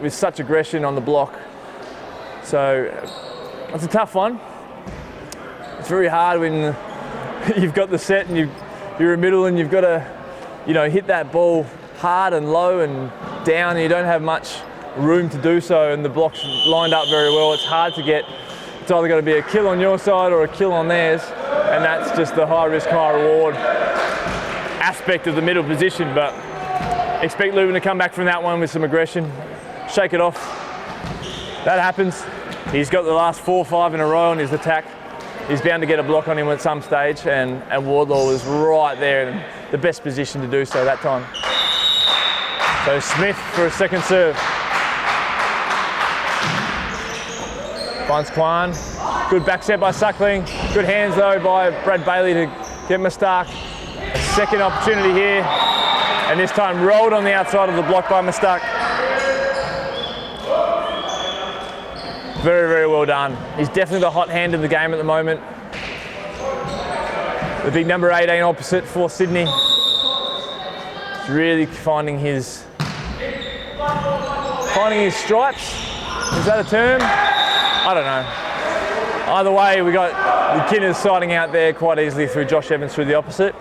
with such aggression on the block. So it's a tough one. It's very hard when you've got the set and you're in middle and you've got to, hit that ball hard and low and down, and you don't have much room to do so, and the block's lined up very well. It's hard to get. It's either got to be a kill on your side or a kill on theirs, and that's just the high risk, high reward aspect of the middle position. But expect Leuven to come back from that one with some aggression, shake it off. That happens. He's got the last 4 or 5 in a row on his attack. He's bound to get a block on him at some stage, and Wardlaw was right there in the best position to do so that time. So Smith for a second serve. Finds Kwan. Good back set by Suckling. Good hands though by Brad Bailey to get Mustak. A second opportunity here, and this time rolled on the outside of the block by Mustak. Very, very well done. He's definitely the hot hand of the game at the moment. The big number 18 opposite for Sydney. He's really finding his stripes. Is that a term? I don't know. Either way, we got the Echidnas siding out there quite easily through Josh Evans through the opposite.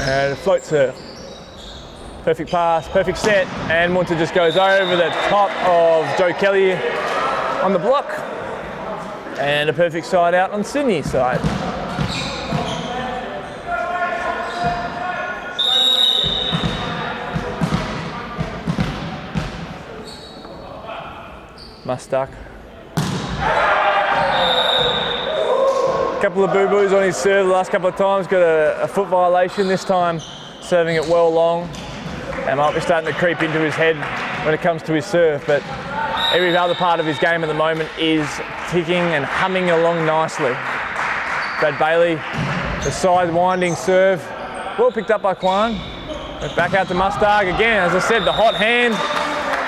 And it floats her. Perfect pass, perfect set, and Munter just goes over the top of Joe Kelly on the block. And a perfect side out on Sydney's side. Mustak. Couple of boo-boos on his serve the last couple of times. Got a foot violation this time, serving it well long. And might be starting to creep into his head when it comes to his serve. But every other part of his game at the moment is ticking and humming along nicely. Brad Bailey, the side winding serve. Well picked up by Kwan. Back out to Mustak again. As I said, the hot hand.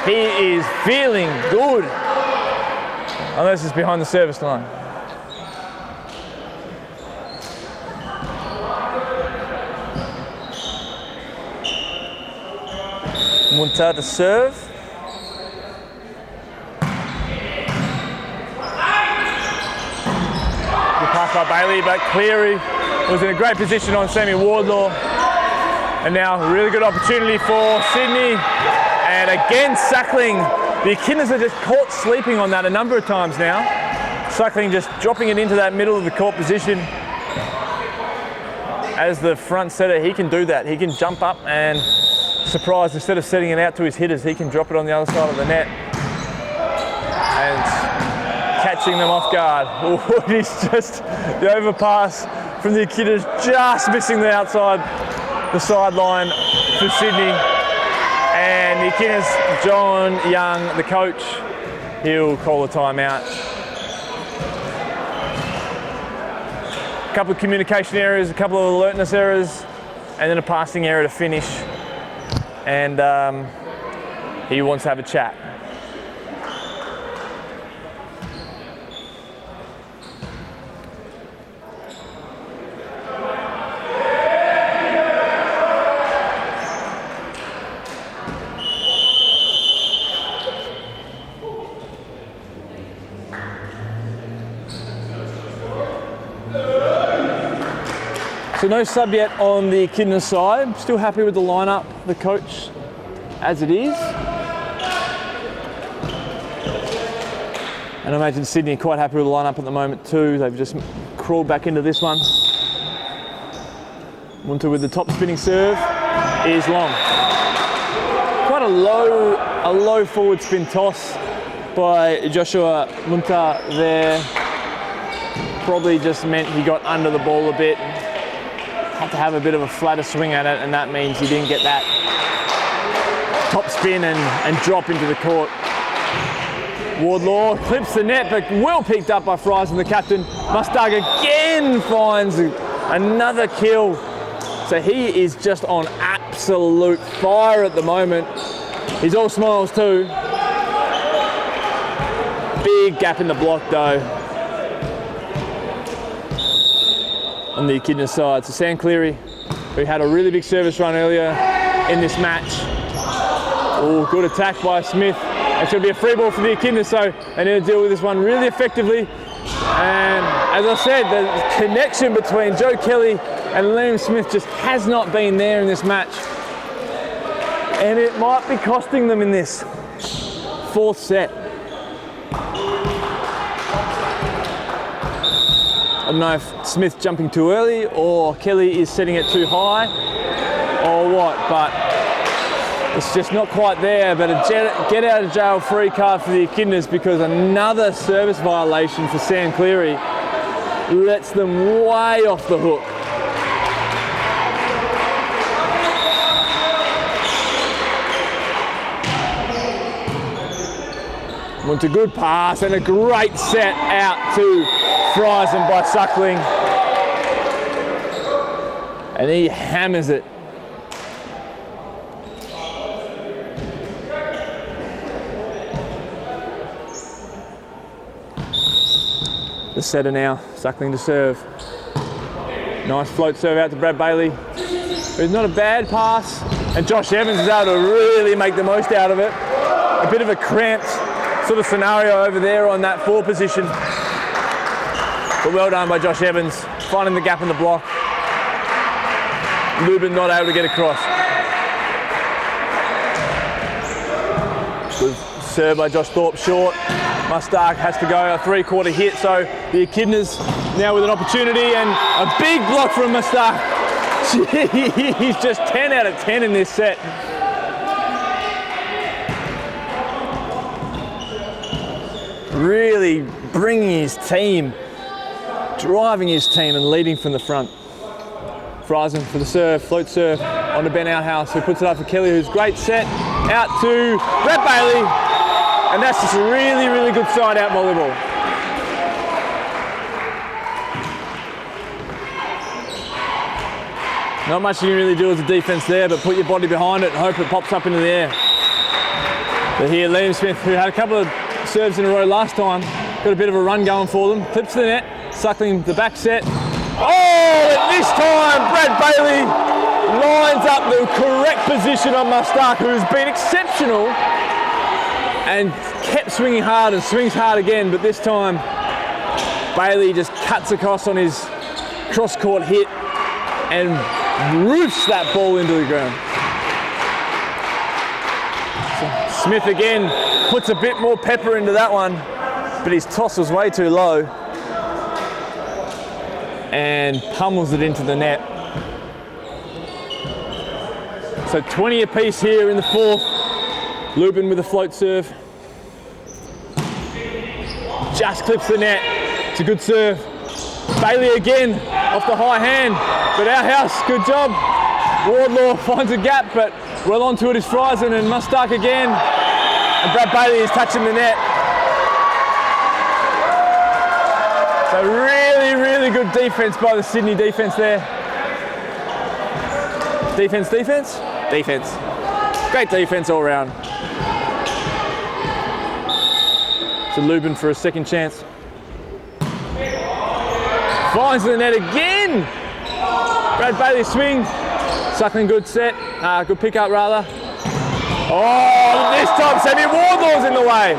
He is feeling good. Unless it's behind the service line. Munta to serve. Good pass by Bailey, but Cleary was in a great position on Sammy Wardlaw. And now a really good opportunity for Sydney. And again, Suckling. The Echidnas are just caught sleeping on that a number of times now. Suckling just dropping it into that middle of the court position. As the front setter, he can do that. He can jump up and surprise, instead of setting it out to his hitters, he can drop it on the other side of the net. And catching them off guard. Oh, he's just, the overpass from the Echidnas just missing the outside, the sideline for Sydney. And the Echidnas, John Young, the coach, he'll call a timeout. A couple of communication errors, a couple of alertness errors, and then a passing error to finish. And he wants to have a chat. So no sub yet on the Echidnas side. Still happy with the lineup, the coach, as it is. And I imagine Sydney are quite happy with the lineup at the moment too. They've just crawled back into this one. Munta with the top spinning serve is long. Quite a low forward spin toss by Joshua Munta there. Probably just meant he got under the ball a bit. Had to have a bit of a flatter swing at it, and that means he didn't get that top spin and drop into the court. Wardlaw clips the net, but well picked up by Friesen, the captain. Mustak again finds another kill. So he is just on absolute fire at the moment. He's all smiles too. Big gap in the block though on the Echidna side. So Sam Cleary, who had a really big service run earlier in this match. Oh, good attack by Smith. It's going to be a free ball for the Echidna, so they need to deal with this one really effectively. And as I said, the connection between Joe Kelly and Liam Smith just has not been there in this match. And it might be costing them in this fourth set. I don't know if Smith's jumping too early or Kelly is setting it too high or what, but it's just not quite there. But a get out of jail free card for the Echidnas, because another service violation for Sam Cleary lets them way off the hook. Went a good pass and a great set out to Friesen by Suckling. And he hammers it. The setter now, Suckling to serve. Nice float serve out to Brad Bailey. It's not a bad pass, and Josh Evans is able to really make the most out of it. A bit of a cramped sort of scenario over there on that forward position. But well done by Josh Evans, finding the gap in the block. Lubin not able to get across. Good serve by Josh Thorpe, short. Mustak has to go a three-quarter hit, so the Echidnas now with an opportunity, and a big block from Mustak. He's just 10 out of 10 in this set. really bringing his team, driving his team and leading from the front. Friesen for the serve, float serve onto Ben Outhouse, who puts it up for Kelly, who's great set, out to Brett Bailey, and that's just a really, really good side out volleyball. Not much you can really do as a defence there, but put your body behind it and hope it pops up into the air. But here, Liam Smith, who had a couple of serves in a row last time, got a bit of a run going for them, clips the net, suckling the back set. Oh, this time Brad Bailey lines up the correct position on Mustak, who's been exceptional and kept swinging hard and swings hard again, but this time Bailey just cuts across on his cross-court hit and roofs that ball into the ground. So Smith again puts a bit more pepper into that one, but his toss was way too low and pummels it into the net. So 20 apiece here in the fourth. Lubin with a float serve. Just clips the net. It's a good serve. Bailey again off the high hand, but Outhouse, good job. Wardlaw finds a gap, but well onto it is Friesen and Mustak again. And Brad Bailey is touching the net. So really, really good defence by the Sydney defence there. Defence, defence, defence. Great defence all round. So Lubin for a second chance. Finds the net again. Brad Bailey swings. Suckling good set. Good pick up rather. Oh, this time Sammy Wardlaw's in the way.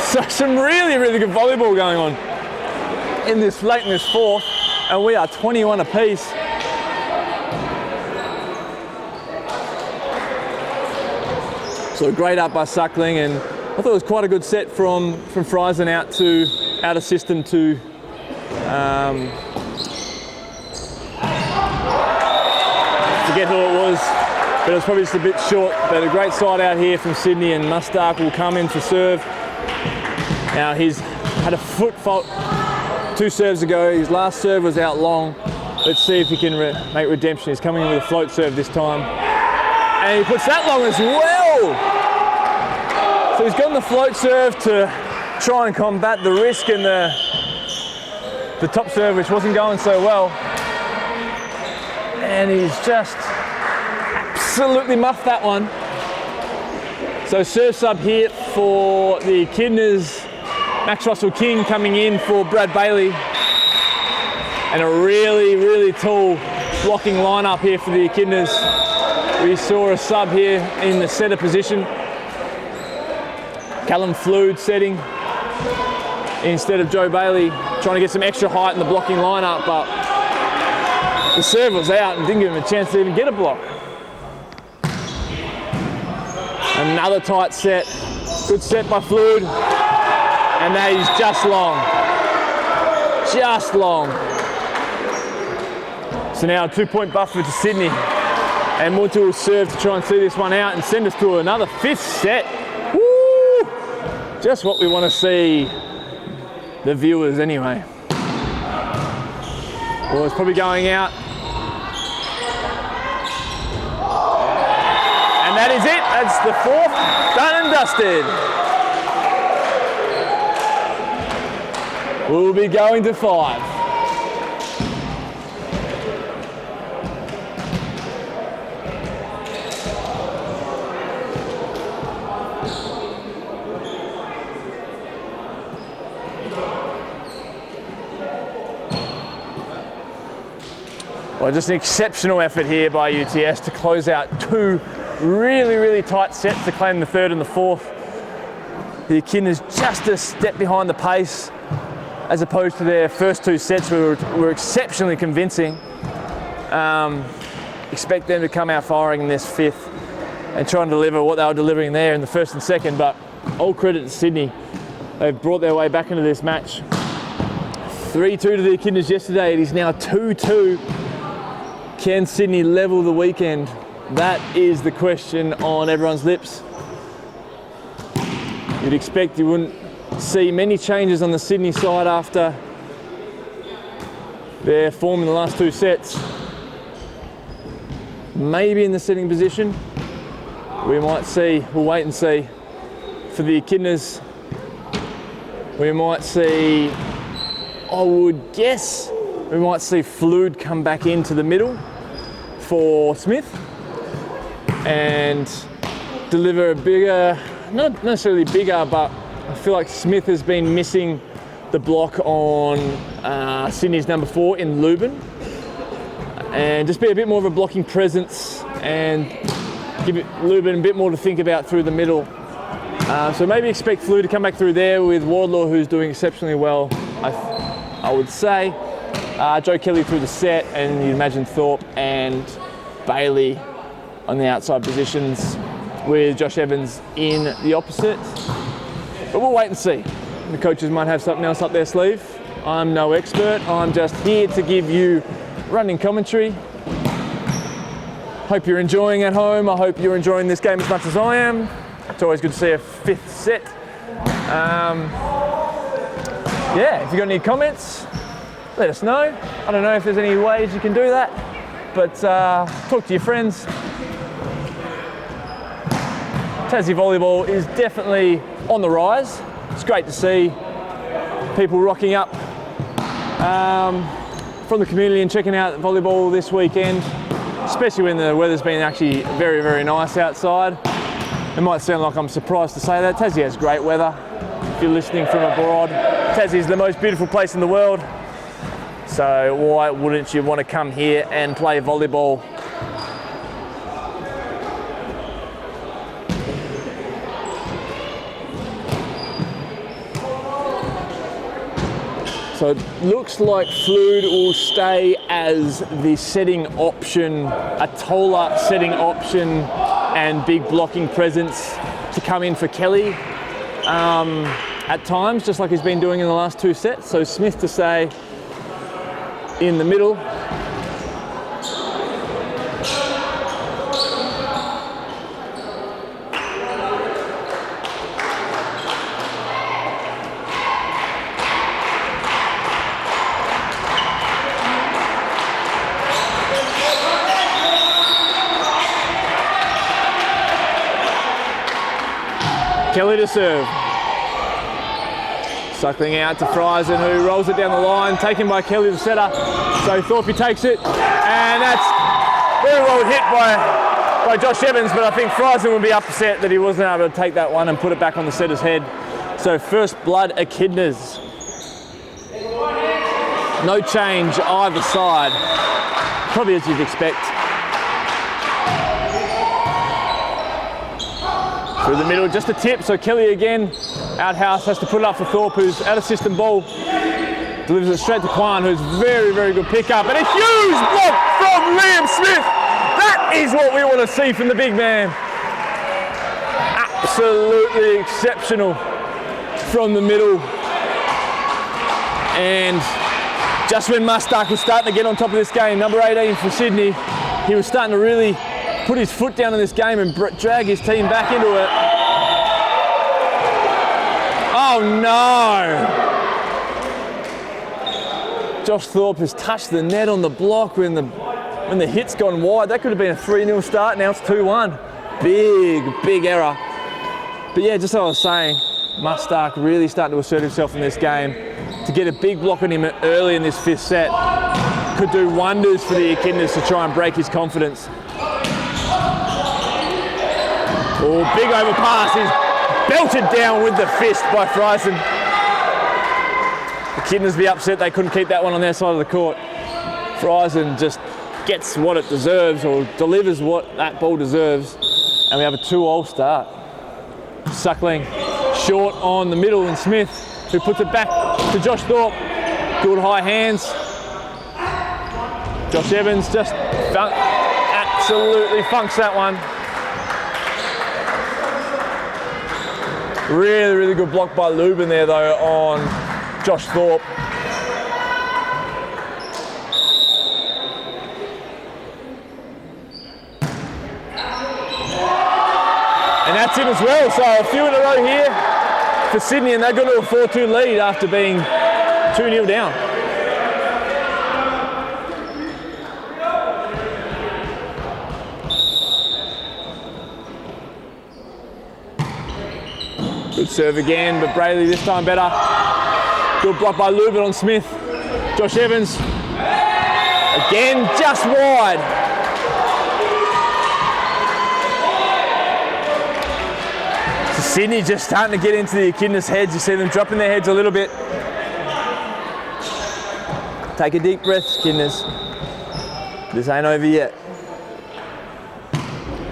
So some really, really good volleyball going on in this late in this fourth, and we are 21 apiece. So great up by Suckling, and I thought it was quite a good set from Friesen out of system to forget who it was, but it was probably just a bit short. But a great side out here from Sydney, and Mustak will come in for serve. Now he's had a foot fault 2 serves ago. His last serve was out long. Let's see if he can make redemption. He's coming in with a float serve this time. And he puts that long as well. So he's gotten the float serve to try and combat the risk and the top serve, which wasn't going so well. And he's just absolutely muffed that one. So serve sub here for the Echidnas. Max Russell King coming in for Brad Bailey. And a really, really tall blocking lineup here for the Echidnas. We saw a sub here in the setter position. Callum Flood setting instead of Joe Bailey, trying to get some extra height in the blocking lineup, but the serve was out and didn't give him a chance to even get a block. Another tight set. Good set by Flood. And that is just long. Just long. So now a 2-point buffer to Sydney. And Muntu will serve to try and see this one out and send us to another 5th set. Woo! Just what we want to see the viewers anyway. Well, it's probably going out. And that is it. That's the 4th, done and dusted. We'll be going to 5. Well, just an exceptional effort here by UTS to close out 2 really, really tight sets to claim the 3rd and the 4th. The Echidnas just a step behind the pace, as opposed to their first 2 sets were exceptionally convincing. Expect them to come out firing in this 5th and try and deliver what they were delivering there in the 1st and 2nd, but all credit to Sydney. They've brought their way back into this match. 3-2 to the Echidnas yesterday. It is now 2-2. Can Sydney level the weekend? That is the question on everyone's lips. You'd expect you wouldn't see many changes on the Sydney side after their form in the last 2 sets. Maybe in the setting position. We might see, we'll wait and see. For the Echidnas, we might see, I would guess, we might see Flood come back into the middle for Smith and deliver a bigger, not necessarily bigger, but I feel like Smith has been missing the block on Sydney's number 4 in Lubin, and just be a bit more of a blocking presence and give Lubin a bit more to think about through the middle. So maybe expect Flew to come back through there with Wardlaw, who's doing exceptionally well, I would say. Joe Kelly through the set, and you'd imagine Thorpe and Bailey on the outside positions with Josh Evans in the opposite. But we'll wait and see. The coaches might have something else up their sleeve. I'm no expert. I'm just here to give you running commentary. Hope you're enjoying at home. I hope you're enjoying this game as much as I am. It's always good to see a 5th set. Yeah, if you've got any comments, let us know. I don't know if there's any ways you can do that, but talk to your friends. Tassie volleyball is definitely on the rise. It's great to see people rocking up from the community and checking out volleyball this weekend, especially when the weather's been actually very, very nice outside. It might sound like I'm surprised to say that. Tassie has great weather. If you're listening from abroad, Tassie is the most beautiful place in the world. So why wouldn't you want to come here and play volleyball? So it looks like Flood will stay as the setting option, a taller setting option and big blocking presence to come in for Kelly at times, just like he's been doing in the last 2 sets. So Smith to stay in the middle. Kelly to serve. Suckling out to Friesen, who rolls it down the line, taken by Kelly the setter. So Thorpe takes it, and that's very well hit by Josh Evans, but I think Friesen would be upset that he wasn't able to take that one and put it back on the setter's head. So first blood Echidnas. No change either side, probably as you'd expect. Through the middle, just a tip, so Kelly again, outhouse, has to put it up for Thorpe, who's out of system ball. Delivers it straight to Kwan, who's very, very good pickup. And a huge block from Liam Smith. That is what we want to see from the big man. Absolutely exceptional from the middle. And just when Mustak was starting to get on top of this game, number 18 for Sydney, he was starting to really put his foot down in this game and drag his team back into it. Oh no! Josh Thorpe has touched the net on the block when the hit's gone wide. That could have been a 3-0 start, now it's 2-1. Big error. But yeah, just like I was saying, Mustak really starting to assert himself in this game. To get a big block on him early in this 5th set could do wonders for the Echidnas to try and break his confidence. Oh, big overpass is belted down with the fist by Friesen. The Echidnas be upset they couldn't keep that one on their side of the court. Friesen just gets what it deserves, or delivers what that ball deserves, and we have a 2-all start. Suckling short on the middle, and Smith, who puts it back to Josh Thorpe. Good high hands. Josh Evans just absolutely funks that one. Really, really good block by Lubin there though on Josh Thorpe. And that's it as well, so a few in a row here. for Sydney, and they got to a 4-2 lead after being 2-0 down. Good serve again, but Brayley this time better. Good block by Lubin on Smith. Josh Evans. Again, just wide. So Sydney just starting to get into the Echidnas heads. You see them dropping their heads a little bit. Take a deep breath, Echidnas. This ain't over yet.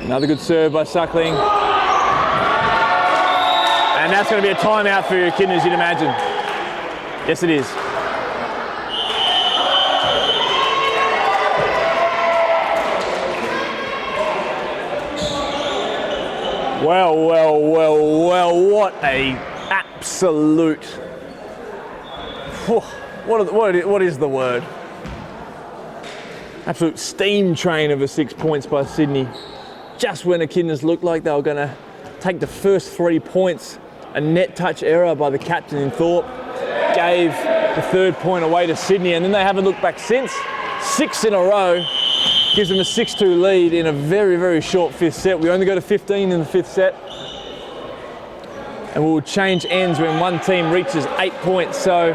Another good serve by Suckling. And that's going to be a timeout for your Echidnas, you'd imagine. Yes, it is. Well, what a absolute... What is the word? Absolute steam train of a 6 points by Sydney. Just when Echidnas looked like they were going to take the first 3 points, a net touch error by the captain in Thorpe gave the 3rd point away to Sydney, and then they haven't looked back since. 6 in a row gives them a 6-2 lead in a very, very short 5th set. We only go to 15 in the 5th set, and we'll change ends when one team reaches 8 points. So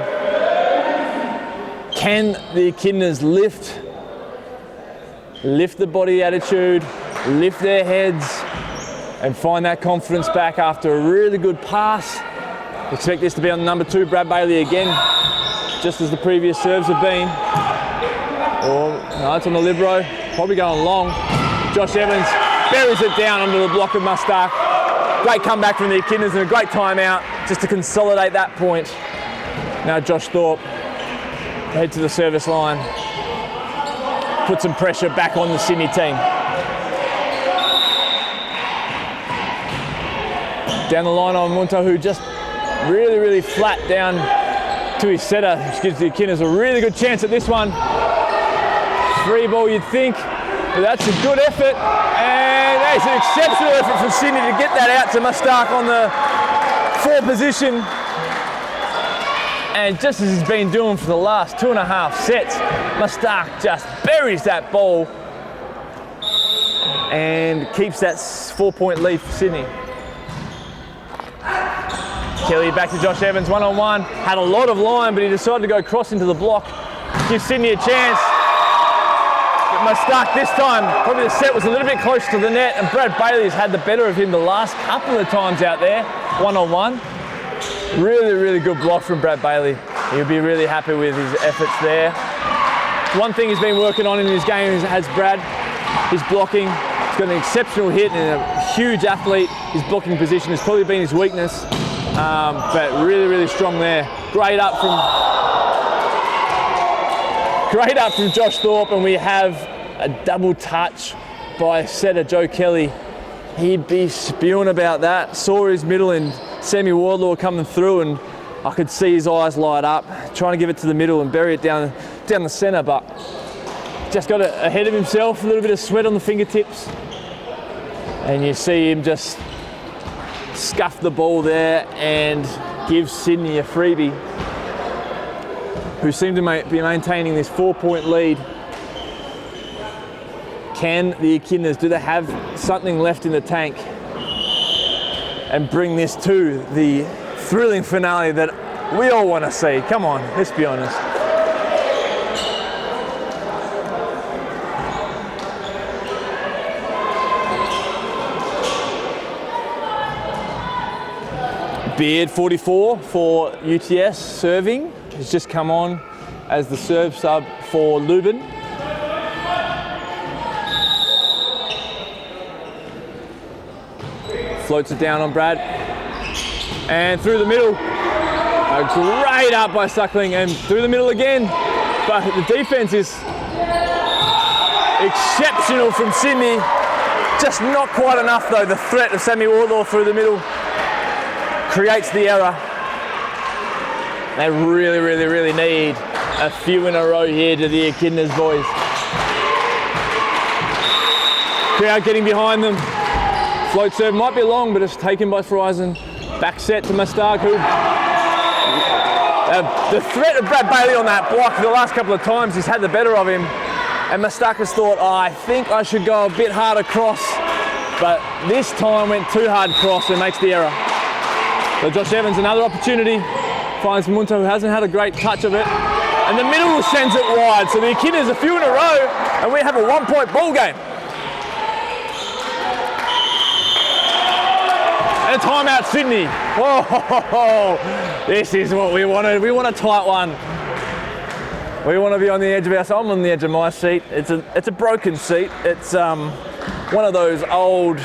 can the Echidnas lift the body attitude, lift their heads, and find that confidence back after a really good pass? Expect this to be on number 2, Brad Bailey again, just as the previous serves have been. Or, no, it's on the libero, probably going long. Josh Evans buries it down under the block of Mustak. Great comeback from the Echidnas and a great timeout just to consolidate that point. Now Josh Thorpe, head to the service line. Put some pressure back on the Sydney team. Down the line on Munto, who just really flat down to his setter, which gives the Echidnas a really good chance at this one. Free ball, you'd think, but that's a good effort, and that's an exceptional effort from Sydney to get that out to Mustak on the 4 position. And just as he's been doing for the last 2.5 sets, Mustak just buries that ball and keeps that 4-point lead for Sydney. Kelly back to Josh Evans, one-on-one. Had a lot of line, but he decided to go cross into the block. Gives Sydney a chance. But Mustak this time, probably the set was a little bit close to the net, and Brad Bailey's had the better of him the last couple of times out there, one-on-one. Really good block from Brad Bailey. He'll be really happy with his efforts there. One thing he's been working on in his game has Brad, his blocking. He's got an exceptional hit and a huge athlete. His blocking position has probably been his weakness. But really strong there. Great up from Josh Thorpe, and we have a double touch by setter Joe Kelly. He'd be spewing about that. Saw his middle and Sammy Wardlaw coming through, and I could see his eyes light up, trying to give it to the middle and bury it down the centre, but just got ahead of himself, a little bit of sweat on the fingertips, and you see him just scuff the ball there and give Sydney a freebie, who seem to be maintaining this 4-point lead. Can the Echidnas, do they have something left in the tank and bring this to the thrilling finale that we all want to see? Come on, let's be honest. Beard 44 for UTS serving has just come on as the serve sub for Lubin. Floats it down on Brad. And through the middle. A great up by Suckling, and through the middle again. But the defense is exceptional from Sydney. Just not quite enough though. The threat of Sammy Wardlaw through the middle creates the error. They really need a few in a row here to the Echidnas boys. Crowd getting behind them. Float serve might be long, but it's taken by Friesen. Back set to Mustard, who the threat of Brad Bailey on that block the last couple of times, he's had the better of him. And Mustakas thought, oh, I think I should go a bit harder cross. But this time went too hard cross and makes the error. So Josh Evans, another opportunity, finds Munter, who hasn't had a great touch of it. And the middle sends it wide. So the Echidnas a few in a row, and we have a 1-point ball game. And a timeout, Sydney. Whoa, this is what we wanted. We want a tight one. We want to be on the edge of our seat. I'm on the edge of my seat. It's a broken seat. It's one of those old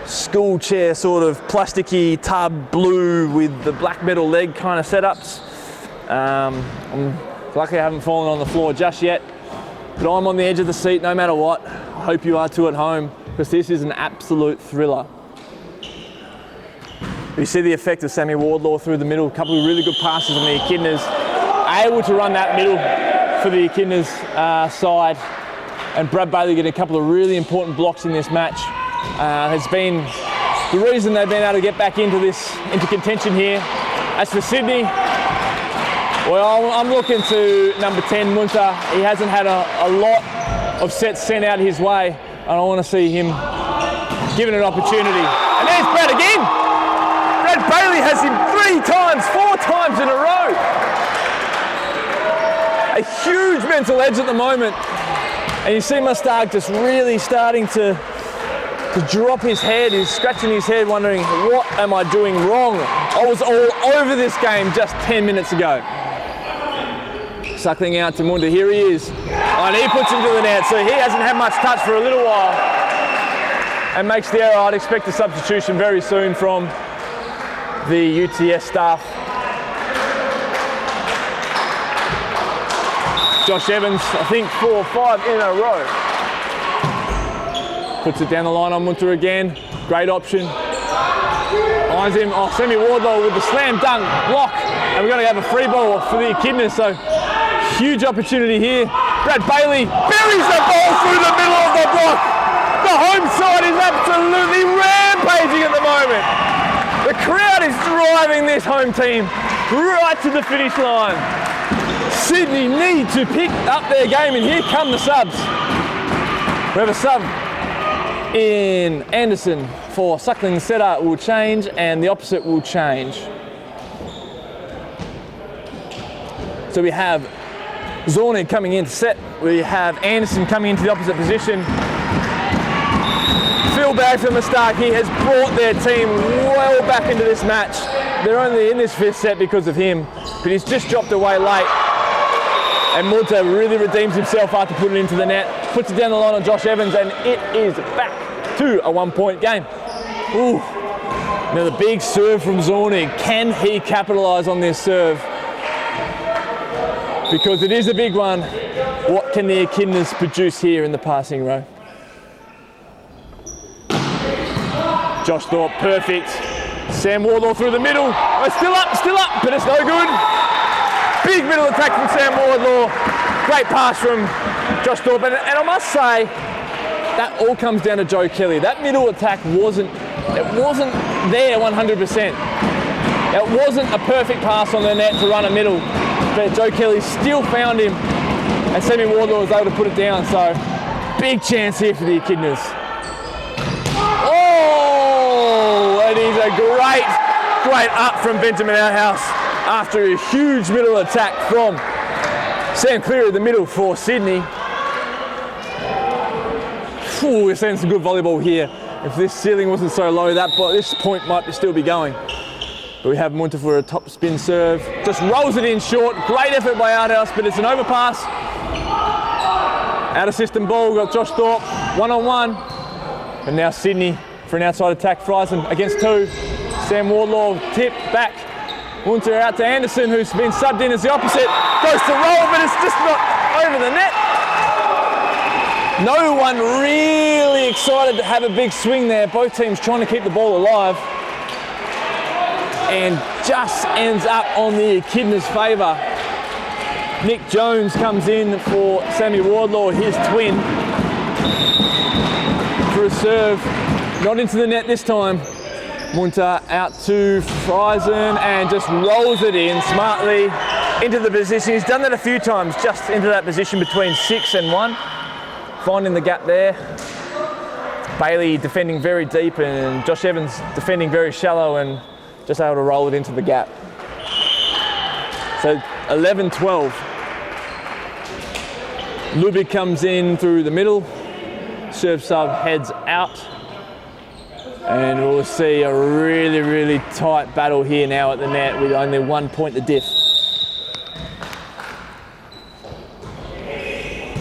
school chair sort of plasticky tub blue with the black metal leg kind of setups. I'm lucky I haven't fallen on the floor just yet, but I'm on the edge of the seat no matter what. I hope you are too at home, because this is an absolute thriller. You see the effect of Sammy Wardlaw through the middle, a couple of really good passes on the Echidnas, able to run that middle for the Echidnas side, and Brad Bailey getting a couple of really important blocks in this match. Has been the reason they've been able to get back into contention here. As for Sydney, well, I'm looking to number 10, Munter. He hasn't had a lot of sets sent out his way, and I want to see him given an opportunity. And there's Brad again. Brad Bailey has him 4 times in a row. A huge mental edge at the moment. And you see Mustard just really starting to drop his head. He's scratching his head wondering, what am I doing wrong? I was all over this game just 10 minutes ago. Suckling out to Munter, here he is. And he puts him to the net, so he hasn't had much touch for a little while. And makes the error. I'd expect a substitution very soon from the UTS staff. Josh Evans, I think 4 or 5 in a row. Puts it down the line on Munter again. Great option. Finds him. Oh, Sammy Wardlaw with the slam dunk block. And we're going to have a free ball for the Echidnas. So huge opportunity here. Brad Bailey buries the ball through the middle of the block. The home side is absolutely rampaging at the moment. The crowd is driving this home team right to the finish line. Sydney need to pick up their game, and here come the subs. We have a sub in Anderson for Suckling. Setter will change, and the opposite will change. So we have Zornig coming in to set. We have Anderson coming into the opposite position. Feel bad for Mustard. He has brought their team well back into this match. They're only in this 5th set because of him, but he's just dropped away late. And Munter really redeems himself after putting it into the net. Puts it down the line on Josh Evans, and it is back to a 1-point game. Ooh. Now the big serve from Zornig. Can he capitalise on this serve? Because it is a big one. What can the Echidnas produce here in the passing row? Josh Thorpe, perfect. Sam Wardlaw through the middle. Oh, still up, but it's no good. Big middle attack from Sam Wardlaw. Great pass from Josh Thorpe. And I must say, that all comes down to Joe Kelly. That middle attack wasn't there 100%. It wasn't a perfect pass on the net to run a middle, but Joe Kelly still found him, and Sammy Wardlaw was able to put it down. So big chance here for the Echidnas. Oh, it is a great up from Benjamin Outhouse after a huge middle attack from Sam Cleary, the middle for Sydney. Ooh, we're seeing some good volleyball here. If this ceiling wasn't so low, this point might still be going. But we have Munter for a top spin serve. Just rolls it in short. Great effort by Outhouse, but it's an overpass. Out of system ball, we've got Josh Thorpe, 1-on-1. And now Sydney for an outside attack. Friesen against 2. Sam Wardlaw tip back. Munter out to Anderson, who's been subbed in as the opposite. Goes to roll, but it's just not over the net. No one really excited to have a big swing there. Both teams trying to keep the ball alive. And just ends up on the Echidnas' favour. Nick Jones comes in for Sammy Wardlaw, his twin, for a serve. Not into the net this time. Munter out to Friesen and just rolls it in smartly into the position. He's done that a few times, just into that position between 6 and 1. Finding the gap there. Bailey defending very deep and Josh Evans defending very shallow and just able to roll it into the gap. So 11-12. Lubick comes in through the middle. Serve sub heads out. And we'll see a really, really tight battle here now at the net with only 1 point the diff.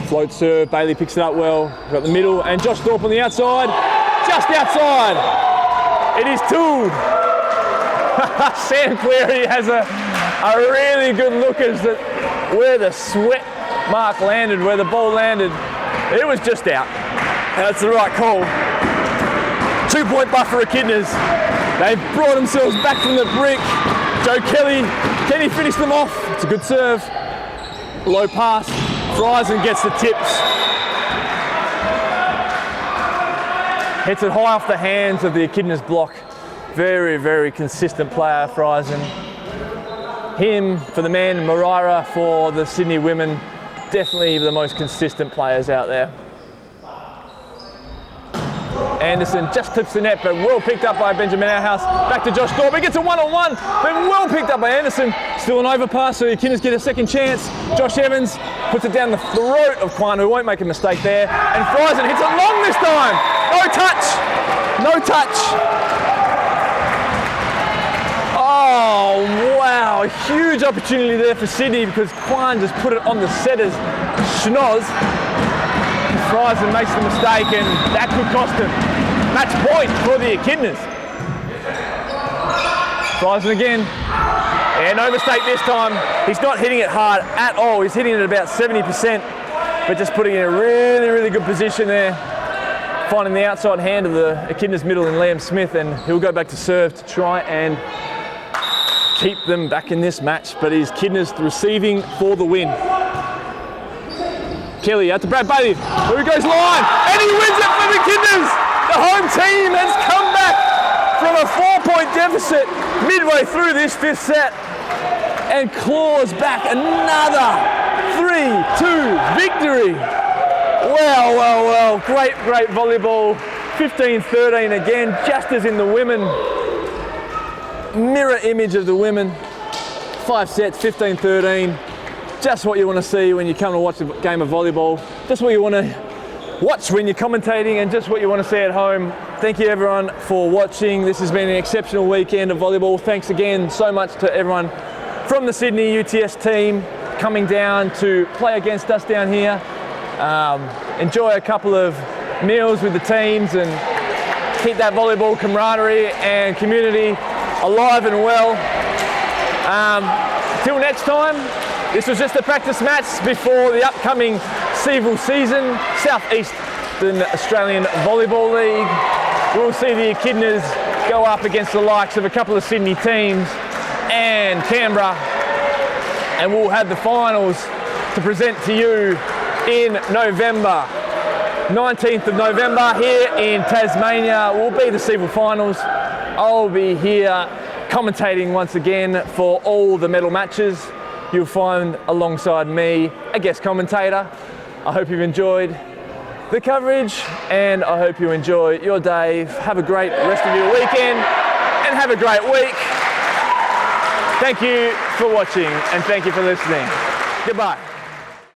Float serve, Bailey picks it up well. Got the middle and Josh Thorpe on the outside. Just outside. It is tooled. Sam Cleary has a really good look as to where the sweat mark landed, where the ball landed. It was just out. That's the right call. 2 point buffer Echidnas. They've brought themselves back from the brink. Joe Kelly, can he finish them off? It's a good serve. Low pass. Friesen gets the tips. Hits it high off the hands of the Echidnas block. Very, very consistent player, Friesen. Him for the men, Moraira for the Sydney women. Definitely the most consistent players out there. Anderson just clips the net, but well picked up by Benjamin Outhouse. Back to Josh Thorpe. He gets a one-on-one, but well picked up by Anderson. Still an overpass, so the Echidnas get a second chance. Josh Evans puts it down the throat of Kwan, who won't make a mistake there. And Friesen hits it long this time. No touch. No touch. Oh, wow. A huge opportunity there for Sydney because Kwan just put it on the setter's schnoz. Friesen makes the mistake and that could cost him. Match point for the Echidnas. Friesen again. Yeah, no mistake this time. He's not hitting it hard at all. He's hitting it at about 70%, but just putting it in a really, really good position there. Finding the outside hand of the Echidnas middle in Liam Smith, and he'll go back to serve to try and keep them back in this match, but he's Echidnas receiving for the win. Kelly out to Brad Bailey, who goes line, and he wins it for the Echidnas. The home team has come back from a 4-point deficit midway through this 5th set and claws back another 3-2 victory. Well, well, well, great, great volleyball. 15-13 again, just as in the women. Mirror image of the women. 5 sets, 15-13. Just what you want to see when you come to watch a game of volleyball. Just what you want to watch when you're commentating and just what you want to see at home. Thank you everyone for watching. This has been an exceptional weekend of volleyball. Thanks again so much to everyone from the Sydney UTS team coming down to play against us down here. Enjoy a couple of meals with the teams and keep that volleyball camaraderie and community alive and well. Till next time, this was just a practice match before the upcoming Seaval season, Southeastern Australian Volleyball League. We'll see the Echidnas go up against the likes of a couple of Sydney teams and Canberra, and we'll have the finals to present to you in November. 19th of November here in Tasmania will be the Seaval finals. I'll be here commentating once again for all the medal matches. You'll find alongside me a guest commentator. I hope you've enjoyed the coverage and I hope you enjoy your day. Have a great rest of your weekend and have a great week. Thank you for watching and thank you for listening. Goodbye.